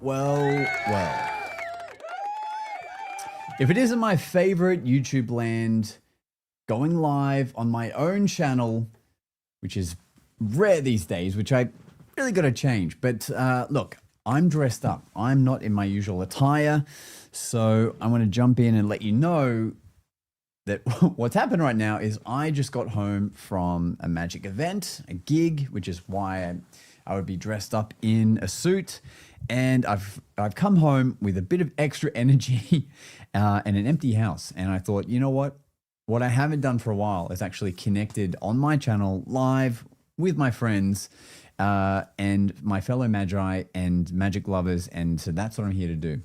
Well. If it isn't my favorite YouTube land, going live on my own channel, which is rare these days, which I really got to change. But look, I'm dressed up. I'm not in my usual attire. So I want to jump in and let you know that what's happened right now is I just got home from a magic event, a gig, which is why I would be dressed up in a suit. And I've come home with a bit of extra energy and an empty house. And I thought, you know what? What I haven't done for a while is actually connected on my channel live with my friends and my fellow Magi and magic lovers. And so that's what I'm here to do.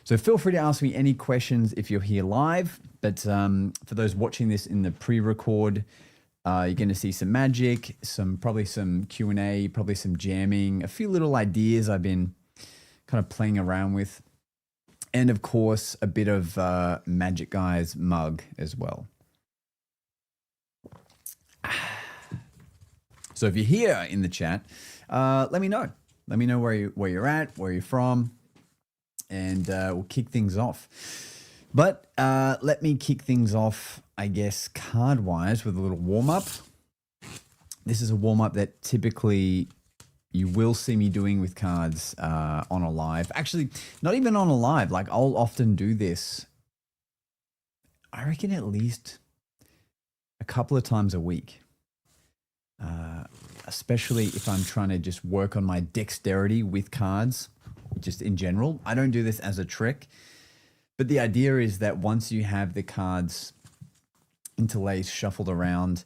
So feel free to ask me any questions if you're here live. But for those watching this in the pre-record, you're going to see some magic, probably some Q&A, probably some jamming, a few little ideas I've been kind of playing around with. And of course, a bit of Magic Guy's mug as well. So if you're here in the chat, let me know. Let me know where you're at, where you're from, and we'll kick things off. But let me kick things off, I guess, card-wise with a little warm-up. This is a warm-up that typically you will see me doing with cards on a live. Actually, not even on a live. Like, I'll often do this, I reckon, at least a couple of times a week. Especially if I'm trying to just work on my dexterity with cards, just in general. I don't do this as a trick. But the idea is that once you have the cards interlaced, shuffled around,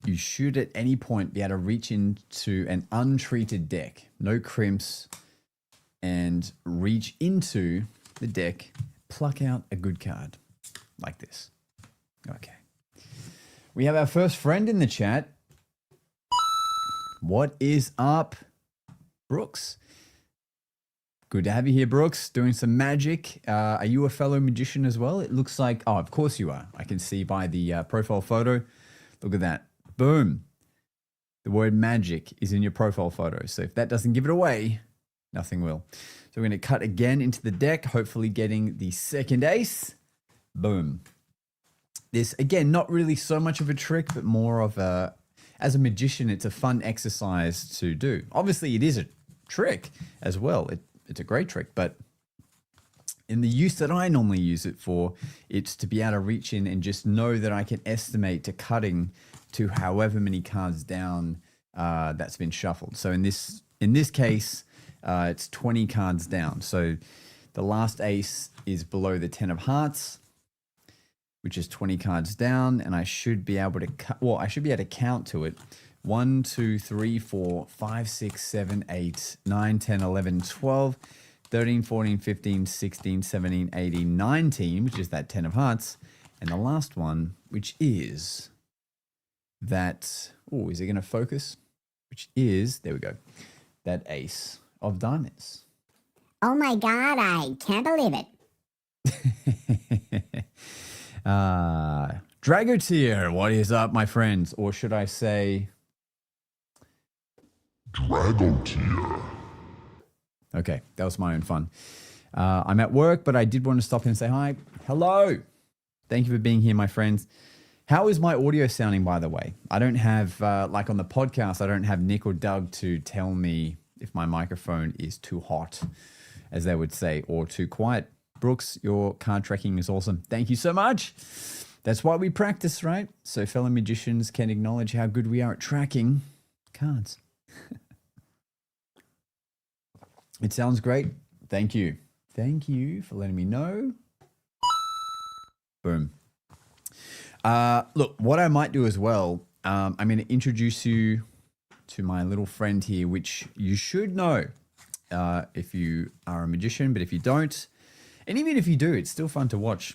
you should at any point be able to reach into an untreated deck, no crimps, and reach into the deck, pluck out a good card like this. Okay. We have our first friend in the chat. What is up, Brooks? Good to have you here, Brooks, doing some magic. Are you a fellow magician as well? It looks like, oh, of course you are. I can see by the profile photo. Look at that. Boom. The word magic is in your profile photo. So if that doesn't give it away, nothing will. So we're going to cut again into the deck, hopefully getting the second ace. Boom. This, again, not really so much of a trick, but more of a, as a magician, it's a fun exercise to do. Obviously, it is a trick as well. It's a great trick, but in the use that I normally use it for, it's to be able to reach in and just know that I can estimate to cutting to however many cards down that's been shuffled. So in this case, it's 20 cards down. So the last ace is below the 10 of hearts, which is 20 cards down, and I should be able to I should be able to count to it. 1, 2, 3, 4, 5, 6, 7, 8, 9, 10, 11, 12, 13, 14, 15, 16, 17, 18, 19, which is that 10 of hearts. And the last one, which is that, oh, is it going to focus? Which is, there we go, that ace of diamonds. Oh my God, I can't believe it. Dragotier, what is up, my friends? Or should I say... Dragotier. Okay, that was my own fun. I'm at work, but I did want to stop in and say hi. Hello. Thank you for being here, my friends. How is my audio sounding, by the way? I don't have, like on the podcast, I don't have Nick or Doug to tell me if my microphone is too hot, as they would say, or too quiet. Brooks, your card tracking is awesome. Thank you so much. That's why we practice, right? So fellow magicians can acknowledge how good we are at tracking cards. It sounds great. Thank you. Thank you for letting me know. Boom. Look, what I might do as well, I'm going to introduce you to my little friend here, which you should know if you are a magician, but if you don't, and even if you do, it's still fun to watch.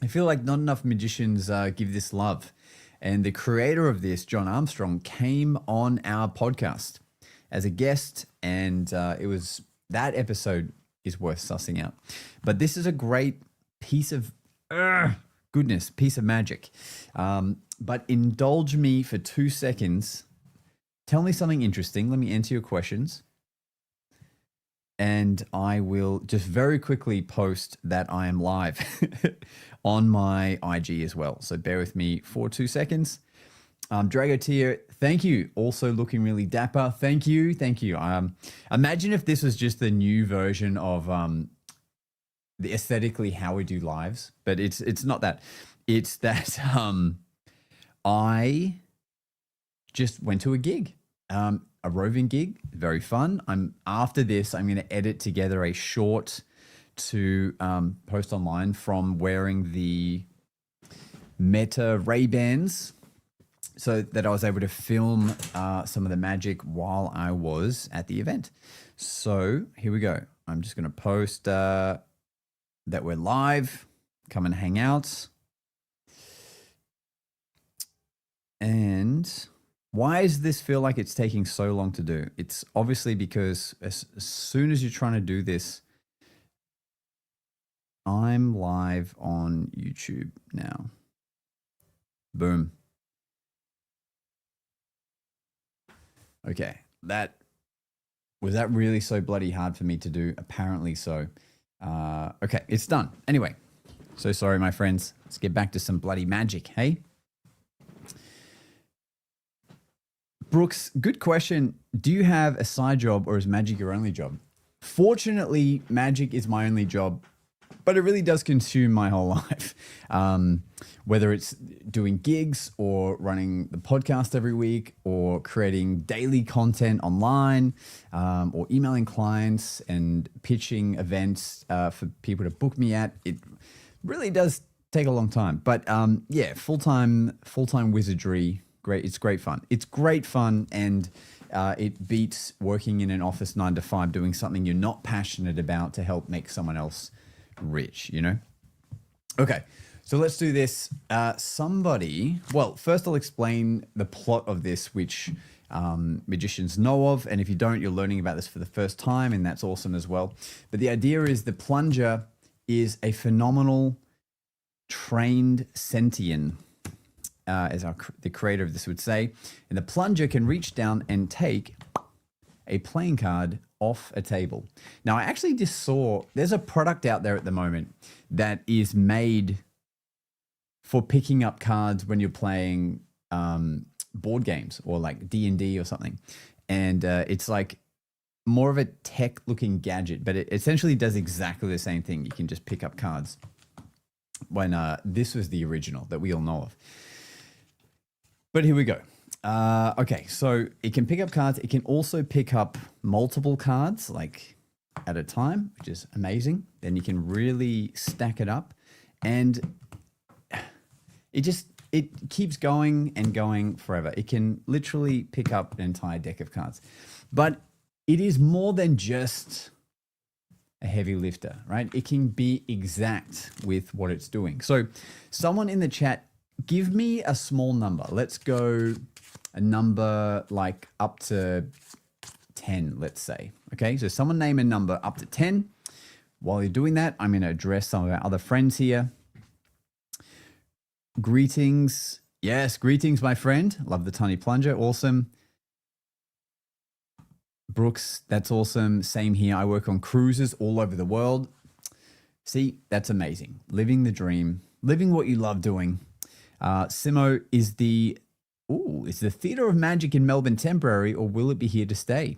I feel like not enough magicians give this love. And the creator of this, John Armstrong, came on our podcast as a guest, and that episode is worth sussing out. But this is a great piece of piece of magic. But indulge me for 2 seconds. Tell me something interesting. Let me answer your questions. and I will just very quickly post that I am live on my IG as well. So bear with me for 2 seconds. Dragotier, thank you. Also looking really dapper. Thank you. Thank you. Imagine if this was just the new version of the aesthetically how we do lives, but it's not that. It's that I just went to a gig, a roving gig, very fun. After this, I'm going to edit together a short to post online from wearing the Meta Ray-Bans, so that I was able to film some of the magic while I was at the event. So here we go. I'm just going to post that we're live. Come and hang out. And why does this feel like it's taking so long to do? It's obviously because as soon as you're trying to do this, I'm live on YouTube now. Boom. Okay, that really so bloody hard for me to do? Apparently so. Okay, it's done. Anyway, so sorry, my friends. Let's get back to some bloody magic, hey? Brooks, good question. Do you have a side job or is magic your only job? Fortunately, magic is my only job, but it really does consume my whole life. Whether it's doing gigs or running the podcast every week or creating daily content online or emailing clients and pitching events for people to book me at, it really does take a long time. But yeah, full-time wizardry, great. It's great fun. It's great fun, and it beats working in an office 9 to 5 doing something you're not passionate about to help make someone else rich, you know? Okay, so let's do this. Well, first I'll explain the plot of this, which magicians know of. And if you don't, you're learning about this for the first time, and that's awesome as well. But the idea is the plunger is a phenomenal trained sentient, as the creator of this would say. And the plunger can reach down and take a playing card off a table. Now, I actually just saw there's a product out there at the moment that is made for picking up cards when you're playing board games or like D&D or something. And it's like more of a tech looking gadget, but it essentially does exactly the same thing. You can just pick up cards when this was the original that we all know of. But here we go. Okay, so it can pick up cards. It can also pick up multiple cards, like at a time, which is amazing. Then you can really stack it up, and it keeps going and going forever. It can literally pick up an entire deck of cards, but it is more than just a heavy lifter, right? It can be exact with what it's doing. So someone in the chat, give me a small number. Let's go a number like up to 10, let's say. Okay, so someone name a number up to 10. While you're doing that, I'm going to address some of our other friends here. Greetings. Yes, greetings, my friend. Love the tiny plunger. Awesome. Brooks, that's awesome. Same here. I work on cruises all over the world. See, that's amazing. Living the dream, living what you love doing. Simo, is the Theatre of Magic in Melbourne temporary, or will it be here to stay?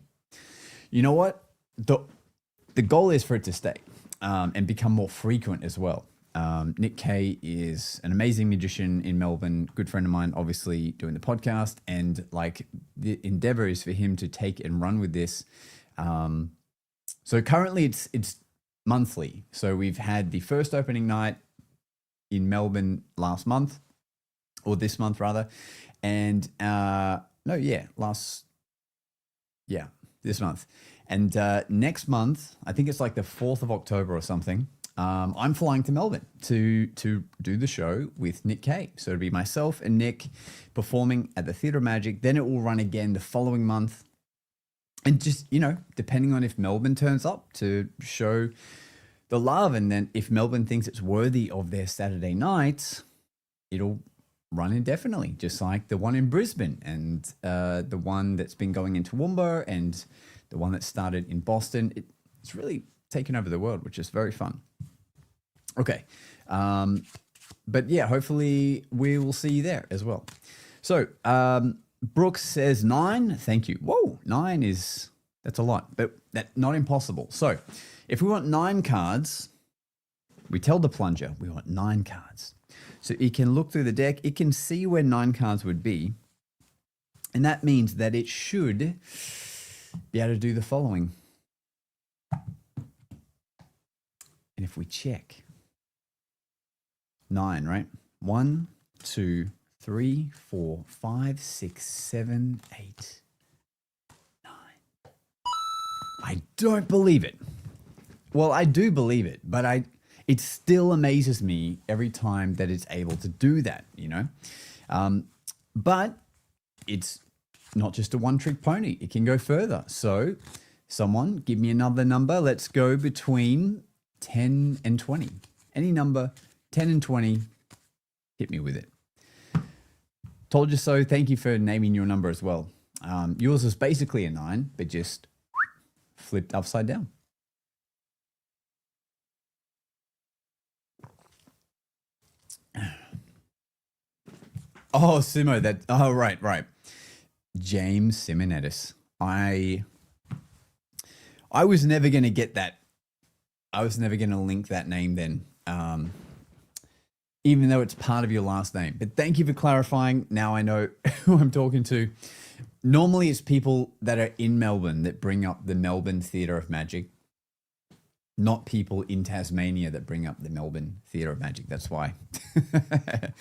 You know what? The goal is for it to stay and become more frequent as well. Nick Kay is an amazing magician in Melbourne, good friend of mine, obviously doing the podcast, and like the endeavor is for him to take and run with this. So currently it's monthly. So we've had the first opening night in Melbourne this month rather. And this month. And next month, I think it's like the 4th of October or something, I'm flying to Melbourne to do the show with Nick Kay. So it'll be myself and Nick performing at the Theatre of Magic. Then it will run again the following month. And just, depending on if Melbourne turns up to show the love, and then if Melbourne thinks it's worthy of their Saturday nights, it'll run indefinitely, just like the one in Brisbane and the one that's been going in Toowoomba and the one that started in Boston. It's really taken over the world, which is very fun. Okay. But yeah, hopefully we will see you there as well. So Brooks says 9. Thank you. Whoa, 9 that's a lot, but not impossible. So if we want 9 cards, we tell the plunger we want 9 cards. So it can look through the deck. It can see where 9 cards would be. And that means that it should be able to do the following. And if we check 9, right? 1, 2, 3, 4, 5, 6, 7, 8, 9. I don't believe it. Well, I do believe it, but it still amazes me every time that it's able to do that, you know? But it's not just a one-trick pony. It can go further. So someone give me another number. Let's go between 10 and 20. Any number, 10 and 20, hit me with it. Told you so. Thank you for naming your number as well. Yours is basically a 9, but just flipped upside down. Oh, Simo, right. James Simonetis. I was never going to get that. I was never going to link that name then, even though it's part of your last name. But thank you for clarifying. Now I know who I'm talking to. Normally it's people that are in Melbourne that bring up the Melbourne Theatre of Magic, not people in Tasmania that bring up the Melbourne Theatre of Magic. That's why I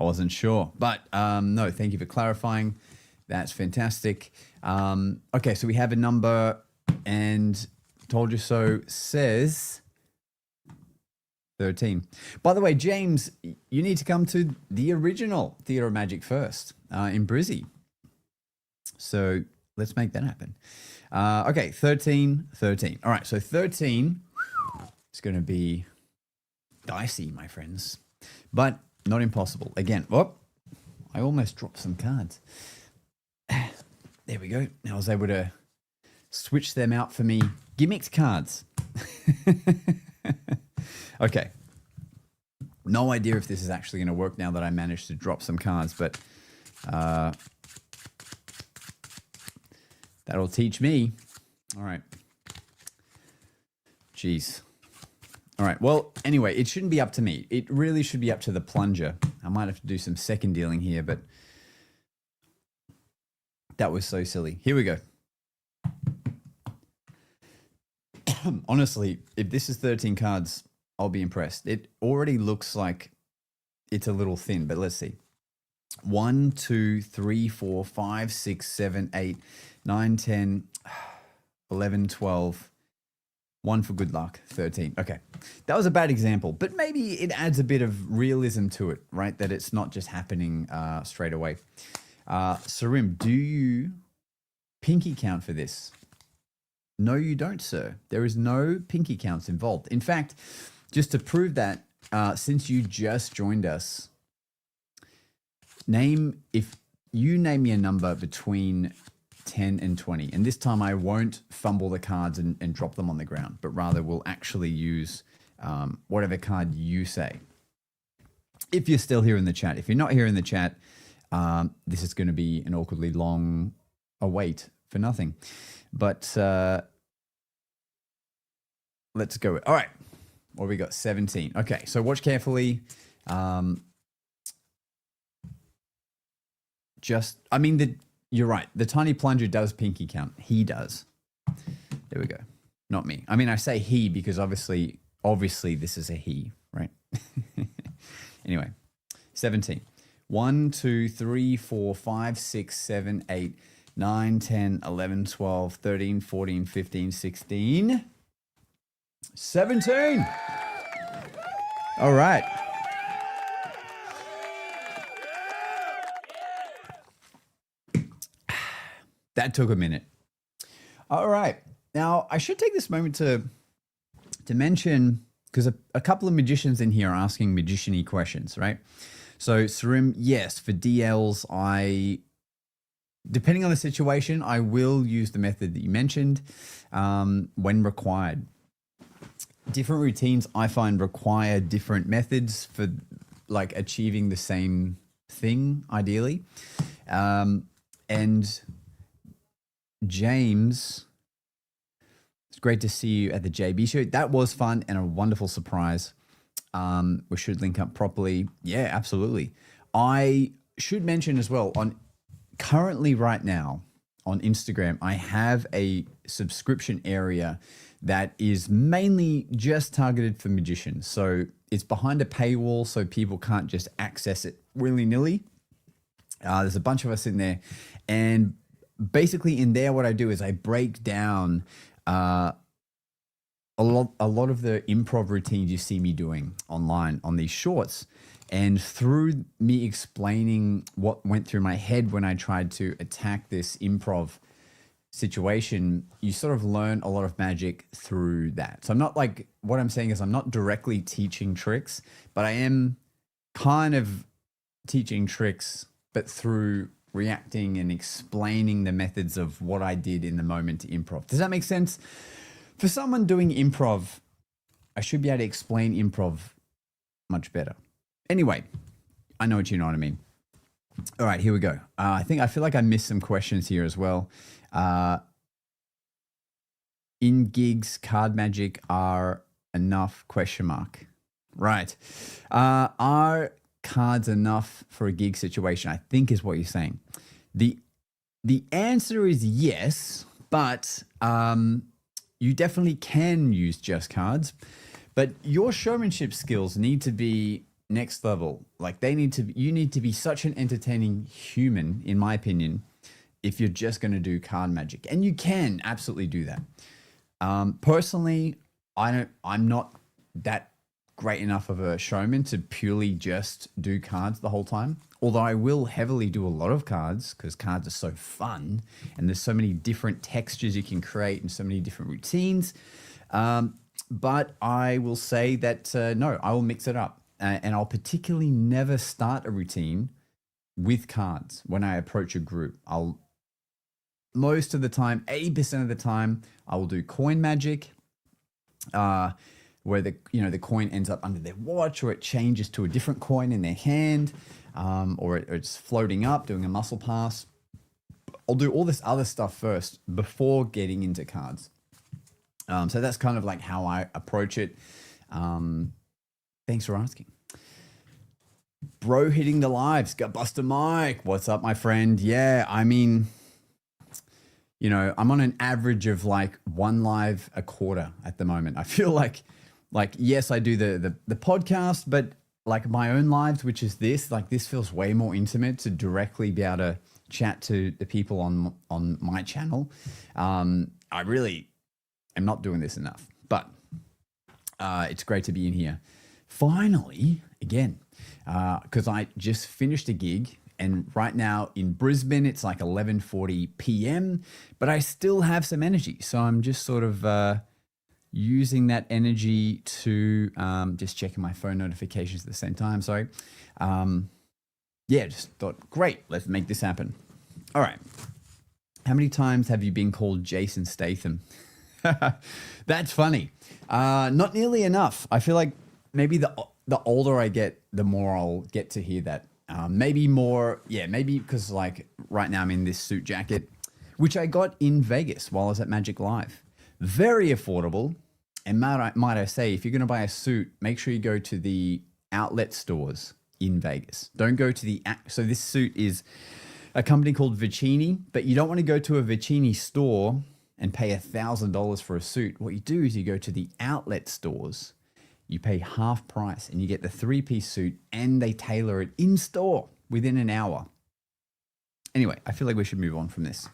wasn't sure. But no, thank you for clarifying. That's fantastic. Okay, so we have a number, and Told You So says 13. By the way, James, you need to come to the original Theatre of Magic first in Brizzy. So let's make that happen. Okay, 13. All right, so 13 is going to be dicey, my friends, but not impossible. Again, I almost dropped some cards. There we go. Now I was able to switch them out for me. Gimmicks cards. Okay. No idea if this is actually going to work now that I managed to drop some cards, but that'll teach me. All right. Jeez. All right. Well, anyway, it shouldn't be up to me. It really should be up to the plunger. I might have to do some second dealing here, but that was so silly. Here we go. Honestly, if this is 13 cards, I'll be impressed. It already looks like it's a little thin, but let's see. 1, 2, 3, 4, 5, 6, 7, 8, 9, 10, 11, 12. 1 for good luck, 13. Okay, that was a bad example, but maybe it adds a bit of realism to it, right? That it's not just happening straight away. Sarim, do you pinky count for this? No, you don't, sir. There is no pinky counts involved. In fact, just to prove that, since you just joined us, if you name me a number between 10 and 20, and this time I won't fumble the cards and drop them on the ground, but rather we'll actually use whatever card you say. If you're still here in the chat. If you're not here in the chat, this is going to be an awkwardly long wait for nothing. But let's go. All right. What we got? 17. Okay, so watch carefully. You're right. The tiny plunger does pinky count. He does. There we go. Not me. I mean, I say he because obviously this is a he, right? Anyway, 17. 1, 2, 3, 4, 5, 6, 7, 8, 9, 10, 11, 12, 13, 14, 15, 16, 17. All right. That took a minute. All right. Now, I should take this moment to mention, because a couple of magicians in here are asking magician-y questions, right? So, Sarim, yes, for DLs, I depending on the situation, I will use the method that you mentioned when required. Different routines I find require different methods for like achieving the same thing ideally. And James, it's great to see you at the JB show. That was fun and a wonderful surprise. We should link up properly. Yeah, absolutely. I should mention as well, currently right now on Instagram, I have a subscription area that is mainly just targeted for magicians. So it's behind a paywall, so people can't just access it willy-nilly. There's a bunch of us in there. And basically in there, what I do is I break down a lot of the improv routines you see me doing online on these shorts. And through me explaining what went through my head when I tried to attack this improv situation, you sort of learn a lot of magic through that. So I'm not like, what I'm saying is I'm not directly teaching tricks, but I am kind of teaching tricks, but through reacting and explaining the methods of what I did in the moment to improv. Does that make sense? For someone doing improv, I should be able to explain improv much better. Anyway, I know what you know what I mean. All right, here we go. I feel like I missed some questions here as well. In gigs, card magic are enough? ? Right. Are cards enough for a gig situation? I think is what you're saying. The answer is yes, but you definitely can use just cards. But your showmanship skills need to be next level. Like you need to be such an entertaining human, in my opinion, if you're just going to do card magic. And you can absolutely do that. Personally, I'm not that great enough of a showman to purely just do cards the whole time. Although I will heavily do a lot of cards because cards are so fun and there's so many different textures you can create and so many different routines. But I will say that, no, I will mix it up. And I'll particularly never start a routine with cards when I approach a group. Most of the time, 80% of the time, I will do coin magic, where the coin ends up under their watch, or it changes to a different coin in their hand, or it's floating up, doing a muscle pass. I'll do all this other stuff first before getting into cards. So that's kind of like how I approach it. Thanks for asking. Bro hitting the lives. Got Buster Mike. What's up, my friend? Yeah, I mean, I'm on an average of like one live a quarter at the moment. I feel like yes, I do the podcast, but like my own lives, which is this feels way more intimate to directly be able to chat to the people on my channel. I really am not doing this enough, but it's great to be in here. Finally, again, because I just finished a gig, and right now in Brisbane, it's like 11:40 p.m., but I still have some energy. So I'm just sort of using that energy to just checking my phone notifications at the same time. Sorry. Just thought, great, let's make this happen. All right. How many times have you been called Jason Statham? That's funny. Not nearly enough. I feel like maybe the older I get, the more I'll get to hear that. Maybe more, maybe because like right now I'm in this suit jacket, which I got in Vegas while I was at Magic Live. Very affordable. And might I say, if you're going to buy a suit, make sure you go to the outlet stores in Vegas. Don't go to so this suit is a company called Vicini, but you don't want to go to a Vicini store and pay $1,000 for a suit. What you do is you go to the outlet stores, you pay half price, and you get the 3-piece suit, and they tailor it in store within an hour. Anyway, I feel like we should move on from this.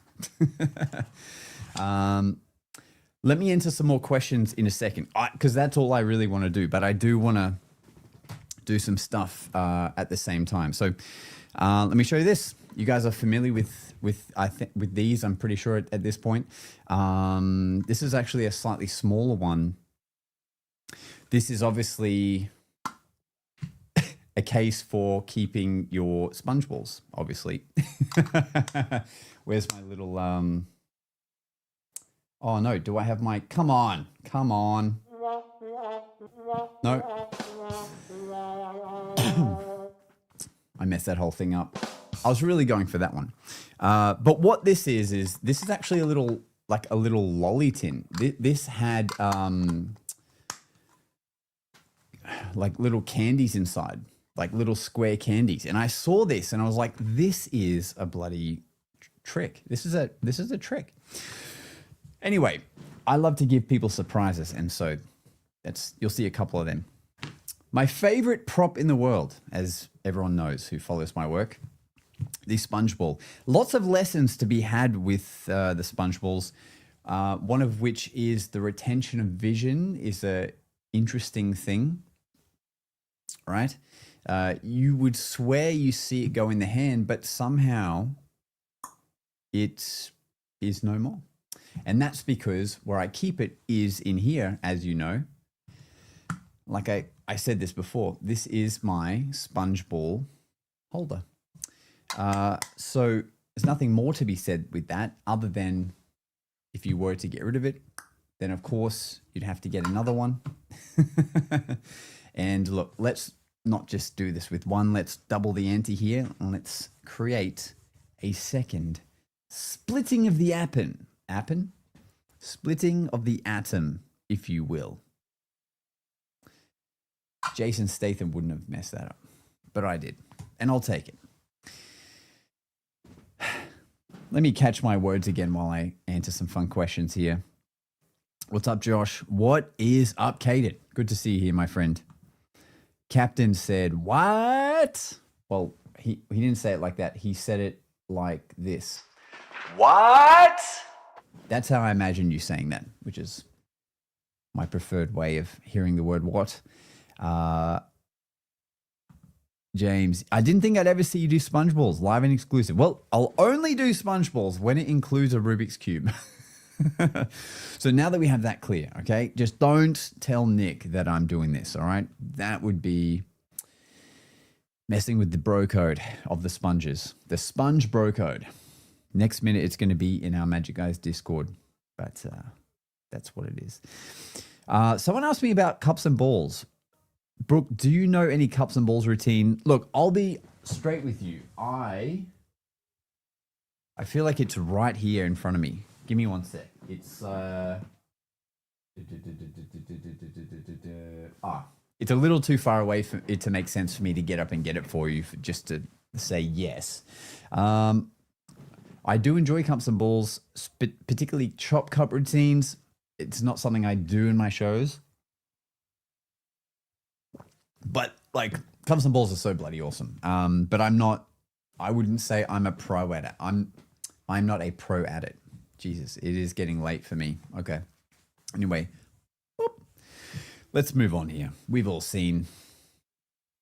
Let me enter some more questions in a second, because that's all I really want to do. But I do want to do some stuff at the same time. So let me show you this. You guys are familiar with these, I'm pretty sure at this point. This is actually a slightly smaller one. This is obviously a case for keeping your sponge balls, obviously. Where's my little, oh no, do I have my, come on. No. I messed that whole thing up. I was really going for that one. But what this is this is actually a little, like a little lolly tin. This had like little candies inside, like little square candies. And I saw this and I was like, this is a bloody trick. This is a trick. Anyway, I love to give people surprises. And so you'll see a couple of them. My favorite prop in the world, as everyone knows who follows my work, the sponge ball. Lots of lessons to be had with the sponge balls. One of which is the retention of vision is a interesting thing, right? You would swear you see it go in the hand, but somehow it is no more. And that's because where I keep it is in here, as you know. Like I said this before, this is my sponge ball holder. So there's nothing more to be said with that other than if you were to get rid of it, then of course you'd have to get another one. And look, let's not just do this with one. Let's double the ante here and let's create a second splitting of the atom. Splitting of the atom, if you will. Jason Statham wouldn't have messed that up, but I did, and I'll take it. Let me catch my words again while I answer some fun questions here. What's up, Josh? What is up, Kaden? Good to see you here, my friend. Captain said, what? Well, he didn't say it like that. He said it like this. What? That's how I imagine you saying that, which is my preferred way of hearing the word what. James, I didn't think I'd ever see you do sponge balls live and exclusive. Well, I'll only do sponge balls when it includes a Rubik's Cube. So now that we have that clear, okay, just don't tell Nick that I'm doing this, all right? That would be messing with the bro code of the sponges. The sponge bro code. Next minute, it's going to be in our Magic Guys Discord, but that's what it is. Someone asked me about cups and balls. Brooke, do you know any cups and balls routine? Look, I'll be straight with you. I feel like it's right here in front of me. Give me one sec. It's it's a little too far away for it to make sense for me to get up and get it for you, just to say yes. I do enjoy cups and balls, particularly chop cup routines. It's not something I do in my shows. But like cups and balls are so bloody awesome. But I wouldn't say I'm a pro at it. I'm not a pro at it. Jesus, it is getting late for me. Okay. Anyway, let's move on here. We've all seen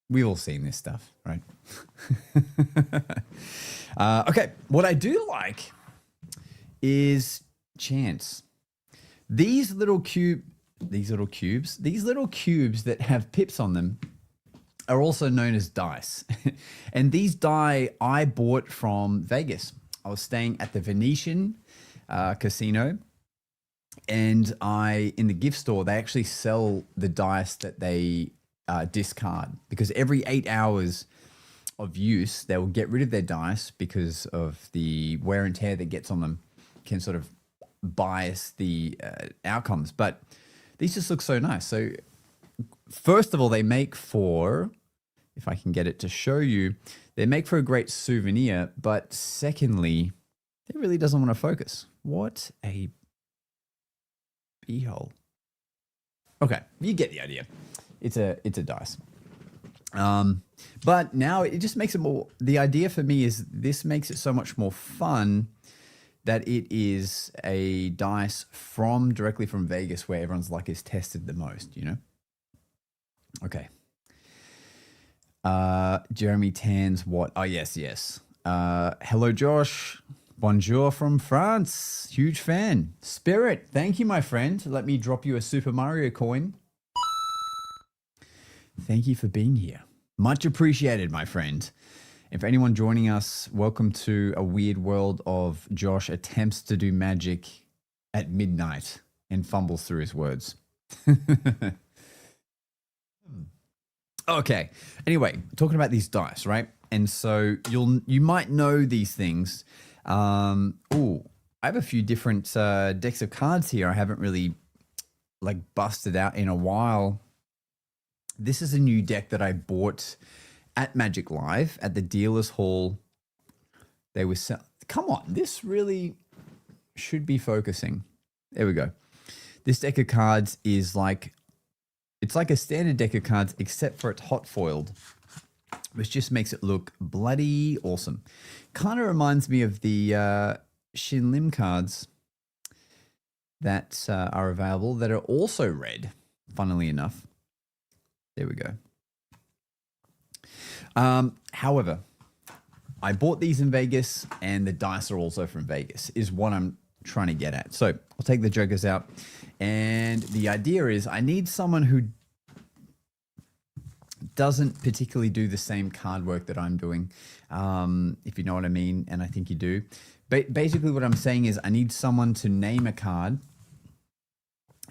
this stuff, right? Okay. What I do like is chance. These little cubes that have pips on them are also known as dice. And these die I bought from Vegas. I was staying at the Venetian casino, and in the gift store, they actually sell the dice that they discard, because every 8 hours of use, they will get rid of their dice because of the wear and tear that gets on them can sort of bias the outcomes. But these just look so nice. So first of all, they make for, if I can get it to show you, they make for a great souvenir. But secondly, it really doesn't want to focus. What a beehole. Okay, you get the idea. It's a dice. But now it just makes it more, the idea for me is this makes it so much more fun that it is a dice directly from Vegas, where everyone's luck is tested the most, you know? Okay. Jeremy Tan's what? Oh, yes. Hello, Josh. Bonjour from France. Huge fan. Spirit, thank you, my friend. Let me drop you a Super Mario coin. Thank you for being here. Much appreciated, my friend. If anyone joining us, welcome to a weird world of Josh attempts to do magic at midnight and fumbles through his words. Okay. Anyway, talking about these dice, right? And so you might know these things. I have a few different decks of cards here. I haven't really like busted out in a while. This is a new deck that I bought at Magic Live at the dealer's hall. They were come on, this really should be focusing. There we go. This deck of cards is like, it's like a standard deck of cards except for it's hot foiled, which just makes it look bloody awesome. Kind of reminds me of the Shin Lim cards that are available that are also red, funnily enough. There we go. However, I bought these in Vegas and the dice are also from Vegas, is what I'm trying to get at. So I'll take the jokers out. And the idea is I need someone who doesn't particularly do the same card work that I'm doing, if you know what I mean, and I think you do. Basically what I'm saying is I need someone to name a card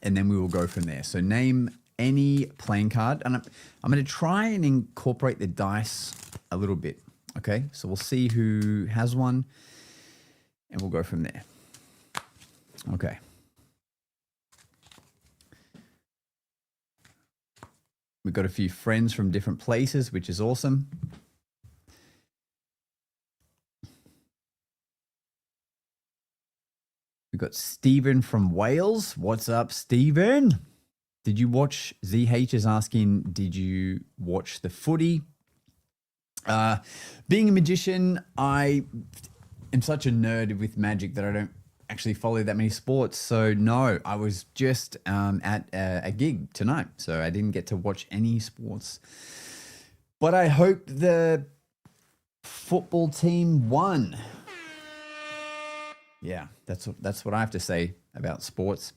and then we will go from there. So name any playing card, and I'm going to try and incorporate the dice a little bit. Okay, so we'll see who has one and we'll go from there. Okay. We've got a few friends from different places, which is awesome. We've got Stephen from Wales. What's up, Stephen? Did you watch, ZH is asking, did you watch the footy? Being a magician, I am such a nerd with magic that I don't actually follow that many sports. So no, I was just at a gig tonight, so I didn't get to watch any sports. But I hope the football team won. Yeah, that's what I have to say about sports.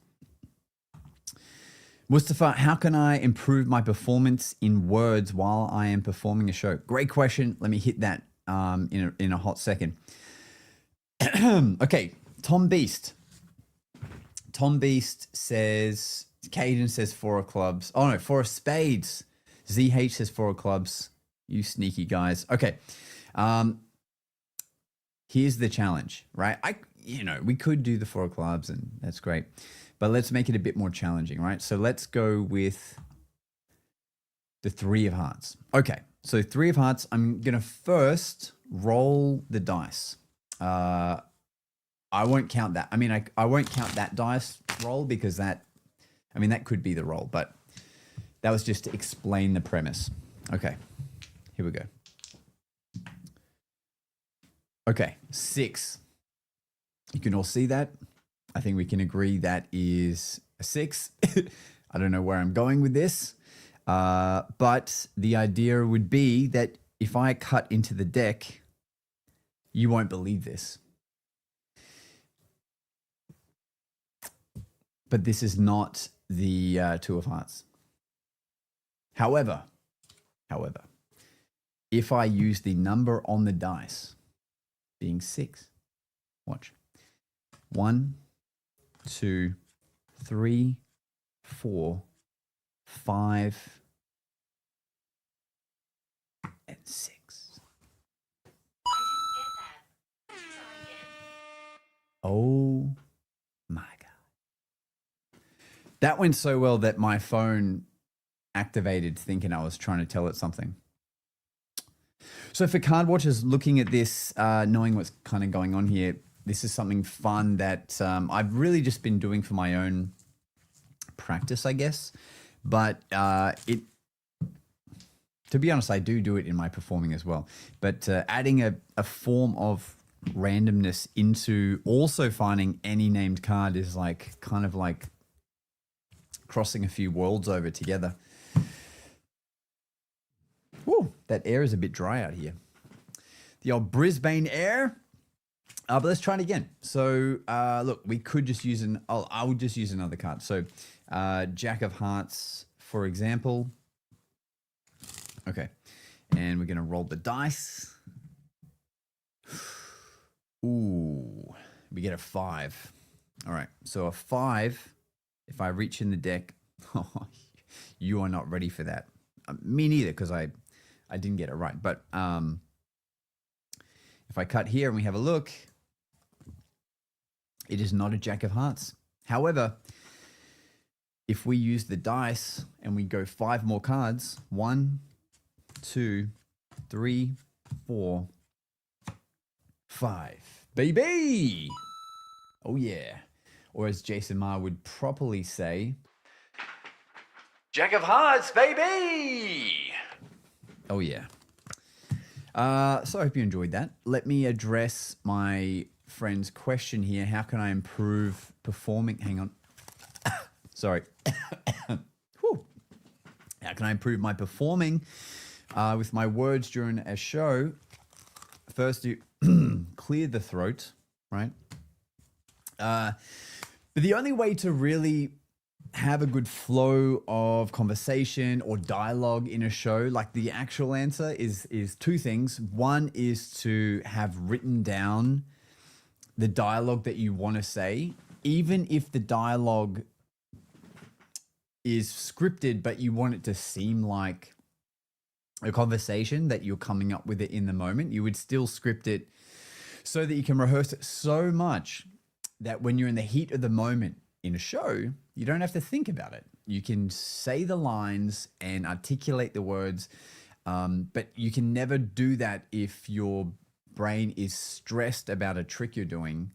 Mustafa, how can I improve my performance in words while I am performing a show? Great question. Let me hit that in a hot second. Okay, Tom Beast. Tom Beast says, Caden says 4 of clubs. Oh no, 4 of spades. ZH says 4 of clubs. You sneaky guys. Okay. Here's the challenge, right? We could do the 4 of clubs and that's great. But let's make it a bit more challenging, right? So let's go with the 3 of hearts. Okay, so 3 of hearts. I'm going to first roll the dice. I won't count that. I mean, I won't count that dice roll because that could be the roll, but that was just to explain the premise. Okay, here we go. Okay, 6. You can all see that. I think we can agree that is a 6. I don't know where I'm going with this, but the idea would be that if I cut into the deck, you won't believe this. But this is not the 2 of hearts. However, if I use the number on the dice being 6, watch. 1, 2, 3, 4, 5, and 6. Oh my God. That went so well that my phone activated thinking I was trying to tell it something. So for card watchers looking at this, knowing what's kind of going on here, this is something fun that I've really just been doing for my own practice, I guess. But to be honest, I do it in my performing as well. But adding a form of randomness into also finding any named card is like kind of like crossing a few worlds over together. Whoa, that air is a bit dry out here. The old Brisbane air. But let's try it again. So look, we could just use I would just use another card. So Jack of Hearts, for example. Okay. And we're going to roll the dice. Ooh, we get a 5. All right, so a 5, if I reach in the deck, you are not ready for that. Me neither, because I didn't get it right. But if I cut here and we have a look, it is not a Jack of Hearts. However, if we use the dice and we go 5 more cards, 1, 2, 3, 4, 5. Baby! Oh, yeah. Or as Jason Ma would properly say, Jack of Hearts, baby! Oh, yeah. So I hope you enjoyed that. Let me address my friend's question here. How can I improve performing? Hang on. Sorry. Whew. How can I improve my performing with my words during a show? First, you clear the throat, right? But the only way to really have a good flow of conversation or dialogue in a show, like the actual answer is 2 things. One is to have written down the dialogue that you want to say, even if the dialogue is scripted, but you want it to seem like a conversation that you're coming up with it in the moment. You would still script it so that you can rehearse it so much that when you're in the heat of the moment in a show, you don't have to think about it. You can say the lines and articulate the words, but you can never do that if your brain is stressed about a trick you're doing.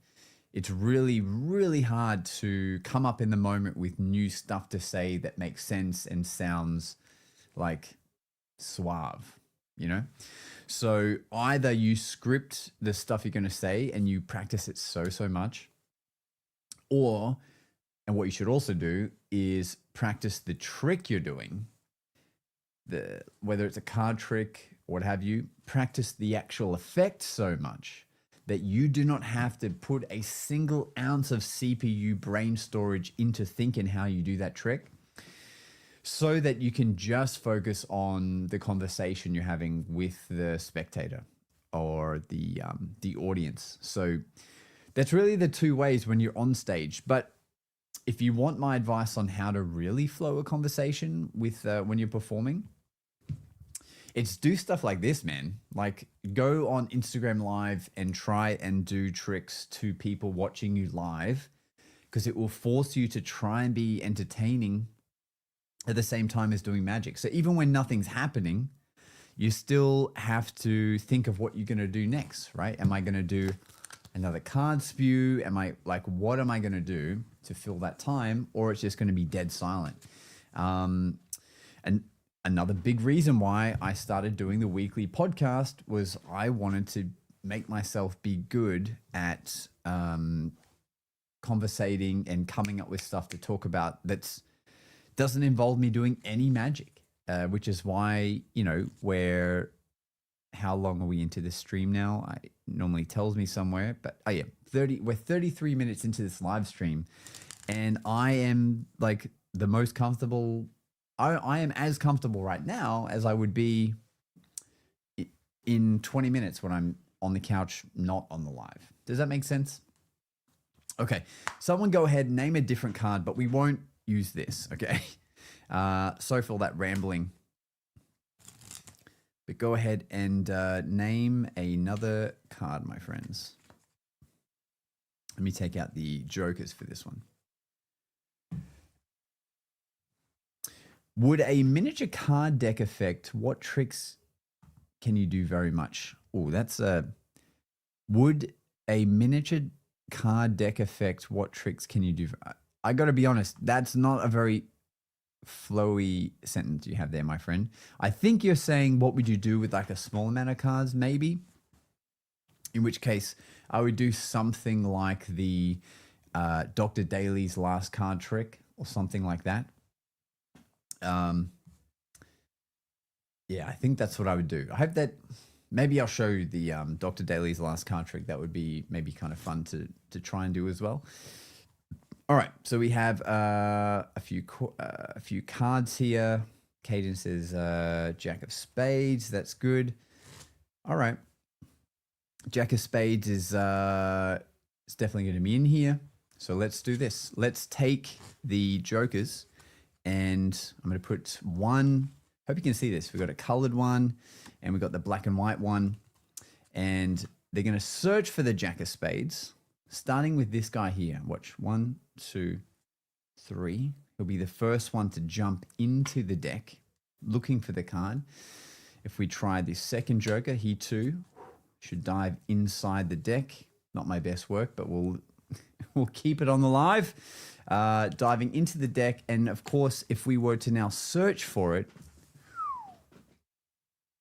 It's really, really hard to come up in the moment with new stuff to say that makes sense and sounds like suave, you know? So either you script the stuff you're going to say and you practice it so much, or, and what you should also do is practice the trick you're doing, whether it's a card trick or what have you, practice the actual effect so much that you do not have to put a single ounce of CPU brain storage into thinking how you do that trick, so that you can just focus on the conversation you're having with the spectator or the audience. So that's really the 2 ways when you're on stage. But if you want my advice on how to really flow a conversation with when you're performing, it's do stuff like this, man. Like go on Instagram Live and try and do tricks to people watching you live, because it will force you to try and be entertaining at the same time as doing magic. So even when nothing's happening, you still have to think of what you're going to do next, right? Am I going to do another card spew? Am I like, what am I going to do to fill that time? Or it's just going to be dead silent. And another big reason why I started doing the weekly podcast was I wanted to make myself be good at conversating and coming up with stuff to talk about that doesn't involve me doing any magic, which is why, you know, how long are we into this stream now? It normally tells me somewhere, but we're 33 minutes into this live stream, and I am like the most comfortable. I am as comfortable right now as I would be in 20 minutes when I'm on the couch, not on the live. Does that make sense? Okay, someone go ahead and name a different card, but we won't use this, okay? Sorry for all that rambling. But go ahead and name another card, my friends. Let me take out the jokers for this one. Would a miniature card deck affect what tricks can you do very much? Oh, that's would a miniature card deck affect what tricks can you do? I got to be honest, that's not a very flowy sentence you have there, my friend. I think you're saying what would you do with like a small amount of cards, maybe? In which case, I would do something like the Dr. Daly's last card trick or something like that. Yeah, I think that's what I would do. I hope that maybe I'll show you the Dr. Daly's last card trick. That would be maybe kind of fun to try and do as well. All right, so we have a few cards here. Caden says Jack of Spades. That's good. All right. Jack of Spades is definitely going to be in here. So let's do this. Let's take the jokers and I'm going to put one. Hope you can see this. We've got a colored one and we've got the black and white one. And they're going to search for the Jack of Spades, starting with this guy here. Watch. 1, 2, 3. He'll be the first one to jump into the deck, looking for the card. If we try this second joker, he too should dive inside the deck. Not my best work, but we'll keep it on the live. Diving into the deck. And of course, if we were to now search for it,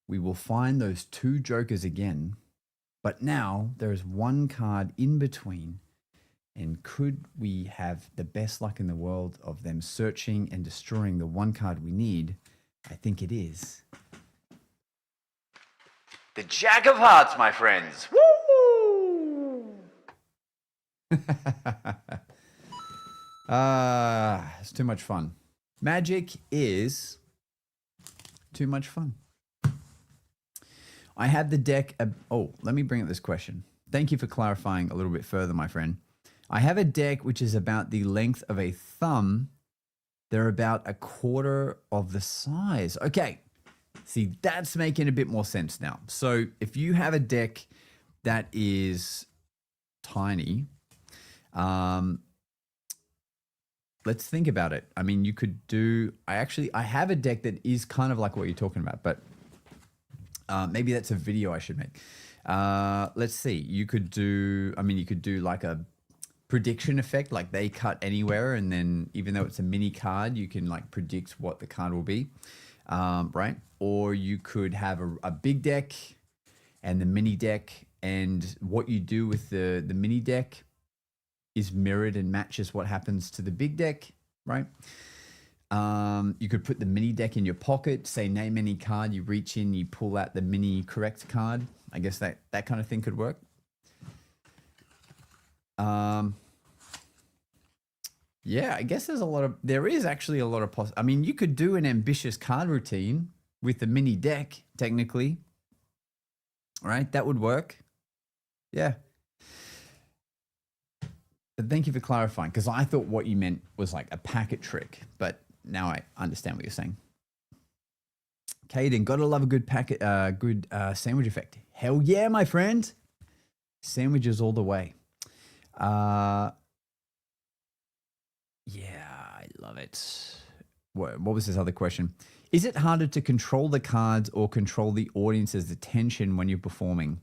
we will find those 2 jokers again. But now there is one card in between. And could we have the best luck in the world of them searching and destroying the one card we need? I think it is the Jack of Hearts, my friends. Woo! It's too much fun. Magic is too much fun. I have the deck. Oh, let me bring up this question. Thank you for clarifying a little bit further, my friend. I have a deck which is about the length of a thumb. They're about a quarter of the size. Okay. See, that's making a bit more sense now. So if you have a deck that is tiny, let's think about it. I mean, you could do, I have a deck that is kind of like what you're talking about, but maybe that's a video I should make. Let's see. You could do like a prediction effect, like they cut anywhere, and then even though it's a mini card, you can like predict what the card will be, right? Or you could have a big deck and the mini deck, and what you do with the mini deck is mirrored and matches what happens to the big deck, right? You could put the mini deck in your pocket, say name any card, you reach in, you pull out the mini correct card. I guess that kind of thing could work. Yeah, I guess there is actually a lot of I mean, you could do an ambitious card routine with the mini deck, technically, right? That would work. Yeah. But thank you for clarifying, because I thought what you meant was like a packet trick, but now I understand what you're saying. Caden, gotta love a good packet, sandwich effect. Hell yeah, my friend. Sandwiches all the way. Yeah, I love it. What was this other question? Is it harder to control the cards or control the audience's attention when you're performing?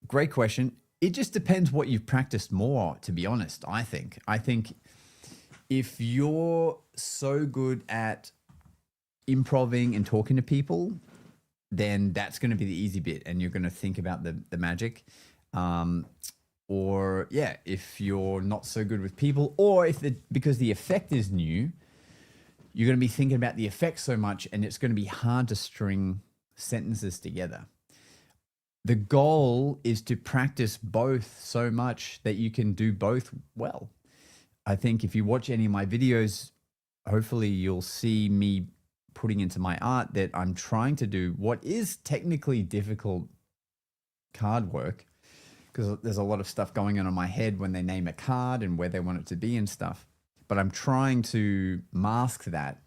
Great question. It just depends what you've practiced more, to be honest, I think. I think if you're so good at improving and talking to people, then that's going to be the easy bit and you're going to think about the magic. Or yeah, if you're not so good with people, or because the effect is new, you're going to be thinking about the effect so much and it's going to be hard to string sentences together. The goal is to practice both so much that you can do both well. I think if you watch any of my videos, hopefully you'll see me putting into my art that I'm trying to do what is technically difficult card work, because there's a lot of stuff going on in my head when they name a card and where they want it to be and stuff. But I'm trying to mask that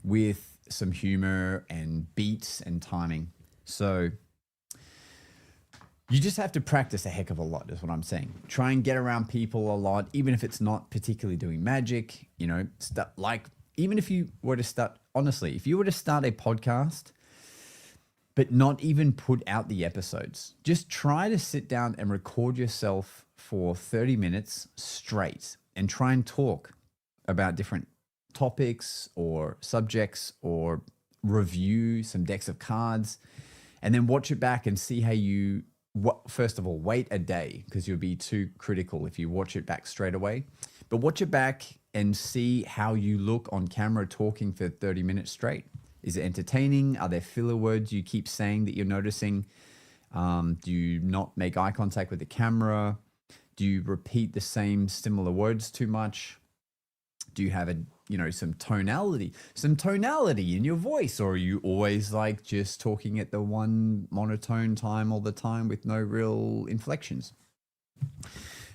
with some humor and beats and timing. So you just have to practice a heck of a lot is what I'm saying. Try and get around people a lot, even if it's not particularly doing magic, you know, even if you were to start, honestly, if you were to start a podcast, but not even put out the episodes, just try to sit down and record yourself for 30 minutes straight and try and talk about different topics or subjects or review some decks of cards and then watch it back and see how you, first of all, wait a day because you'll be too critical if you watch it back straight away. But watch it back and see how you look on camera talking for 30 minutes straight. Is it entertaining? Are there filler words you keep saying that you're noticing? Do you not make eye contact with the camera? Do you repeat the same similar words too much? Do you have some tonality in your voice, or are you always like just talking at the one monotone time all the time with no real inflections?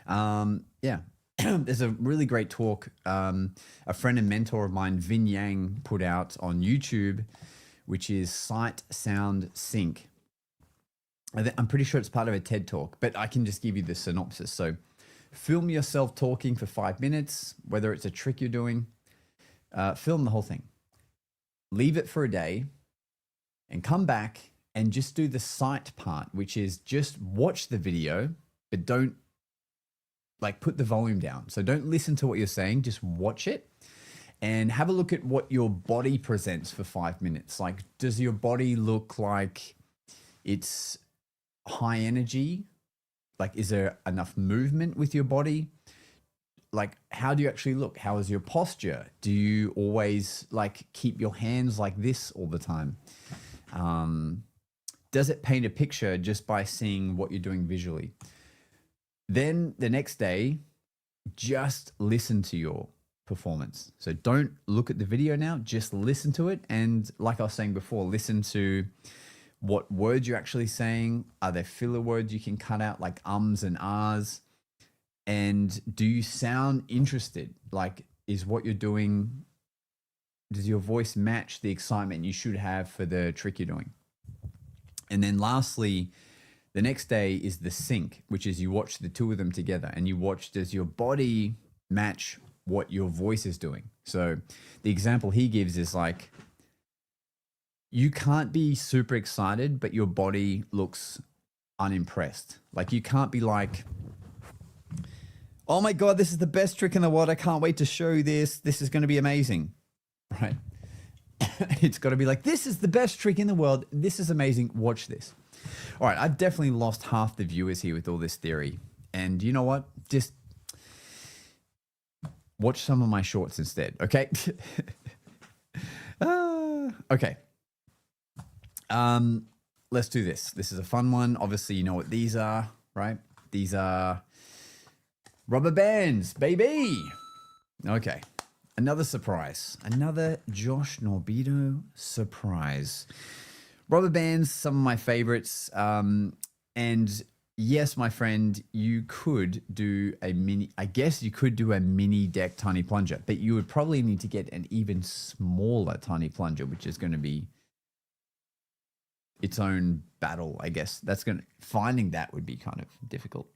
Yeah. There's a really great talk a friend and mentor of mine, Vin Yang, put out on YouTube, which is Sight, Sound, Sync. I'm pretty sure it's part of a TED talk, but I can just give you the synopsis. So film yourself talking for 5 minutes, whether it's a trick you're doing, film the whole thing. Leave it for a day and come back and just do the sight part, which is just watch the video, but don't like put the volume down. So don't listen to what you're saying, just watch it and have a look at what your body presents for 5 minutes. Like, does your body look like it's high energy? Like, is there enough movement with your body? Like, how do you actually look? How is your posture? Do you always like keep your hands like this all the time? Does it paint a picture just by seeing what you're doing visually? Then the next day, just listen to your performance. So don't look at the video now, just listen to it. And like I was saying before, listen to what words you're actually saying. Are there filler words you can cut out, like ums and ahs? And do you sound interested? Like, is what you're doing, does your voice match the excitement you should have for the trick you're doing? And then lastly, the next day is the sync, which is you watch the two of them together and you watch, does your body match what your voice is doing? So the example he gives is like, you can't be super excited, but your body looks unimpressed. Like, you can't be like, oh my God, this is the best trick in the world. I can't wait to show you this. This is going to be amazing, right? It's got to be like, this is the best trick in the world. This is amazing. Watch this. All right, I've definitely lost half the viewers here with all this theory. And you know what? Just watch some of my shorts instead, okay? Okay. Let's do this. This is a fun one. Obviously, you know what these are, right? These are rubber bands, baby. Okay. Another surprise. Another Josh Norbido surprise. Rubber bands, some of my favorites. And yes, my friend, you could do a mini, I guess you could do a mini deck tiny plunger, but you would probably need to get an even smaller tiny plunger, which is going to be its own battle, I guess. Finding that would be kind of difficult.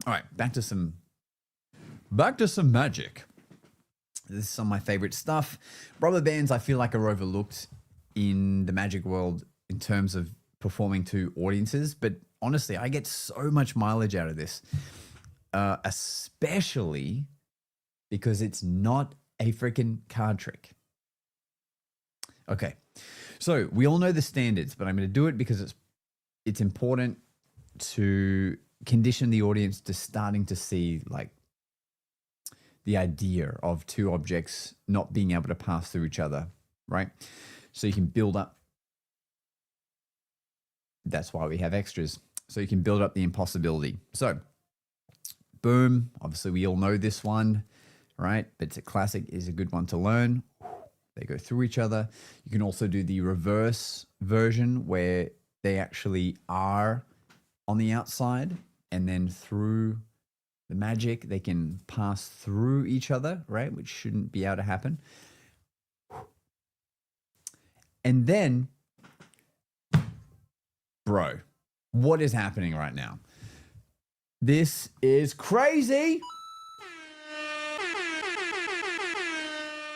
All right, back to some magic. This is some of my favorite stuff. Rubber bands, I feel like, are overlooked in the magic world in terms of performing to audiences. But honestly, I get so much mileage out of this, especially because it's not a freaking card trick. Okay, so we all know the standards, but I'm going to do it because it's important to condition the audience to starting to see like the idea of two objects not being able to pass through each other, right? So you can build up. That's why we have extras. So you can build up the impossibility. So boom, obviously we all know this one, right? But it's a classic, is a good one to learn. They go through each other. You can also do the reverse version where they actually are on the outside and then through the magic, they can pass through each other, right? Which shouldn't be able to happen. And then, bro, what is happening right now? This is crazy.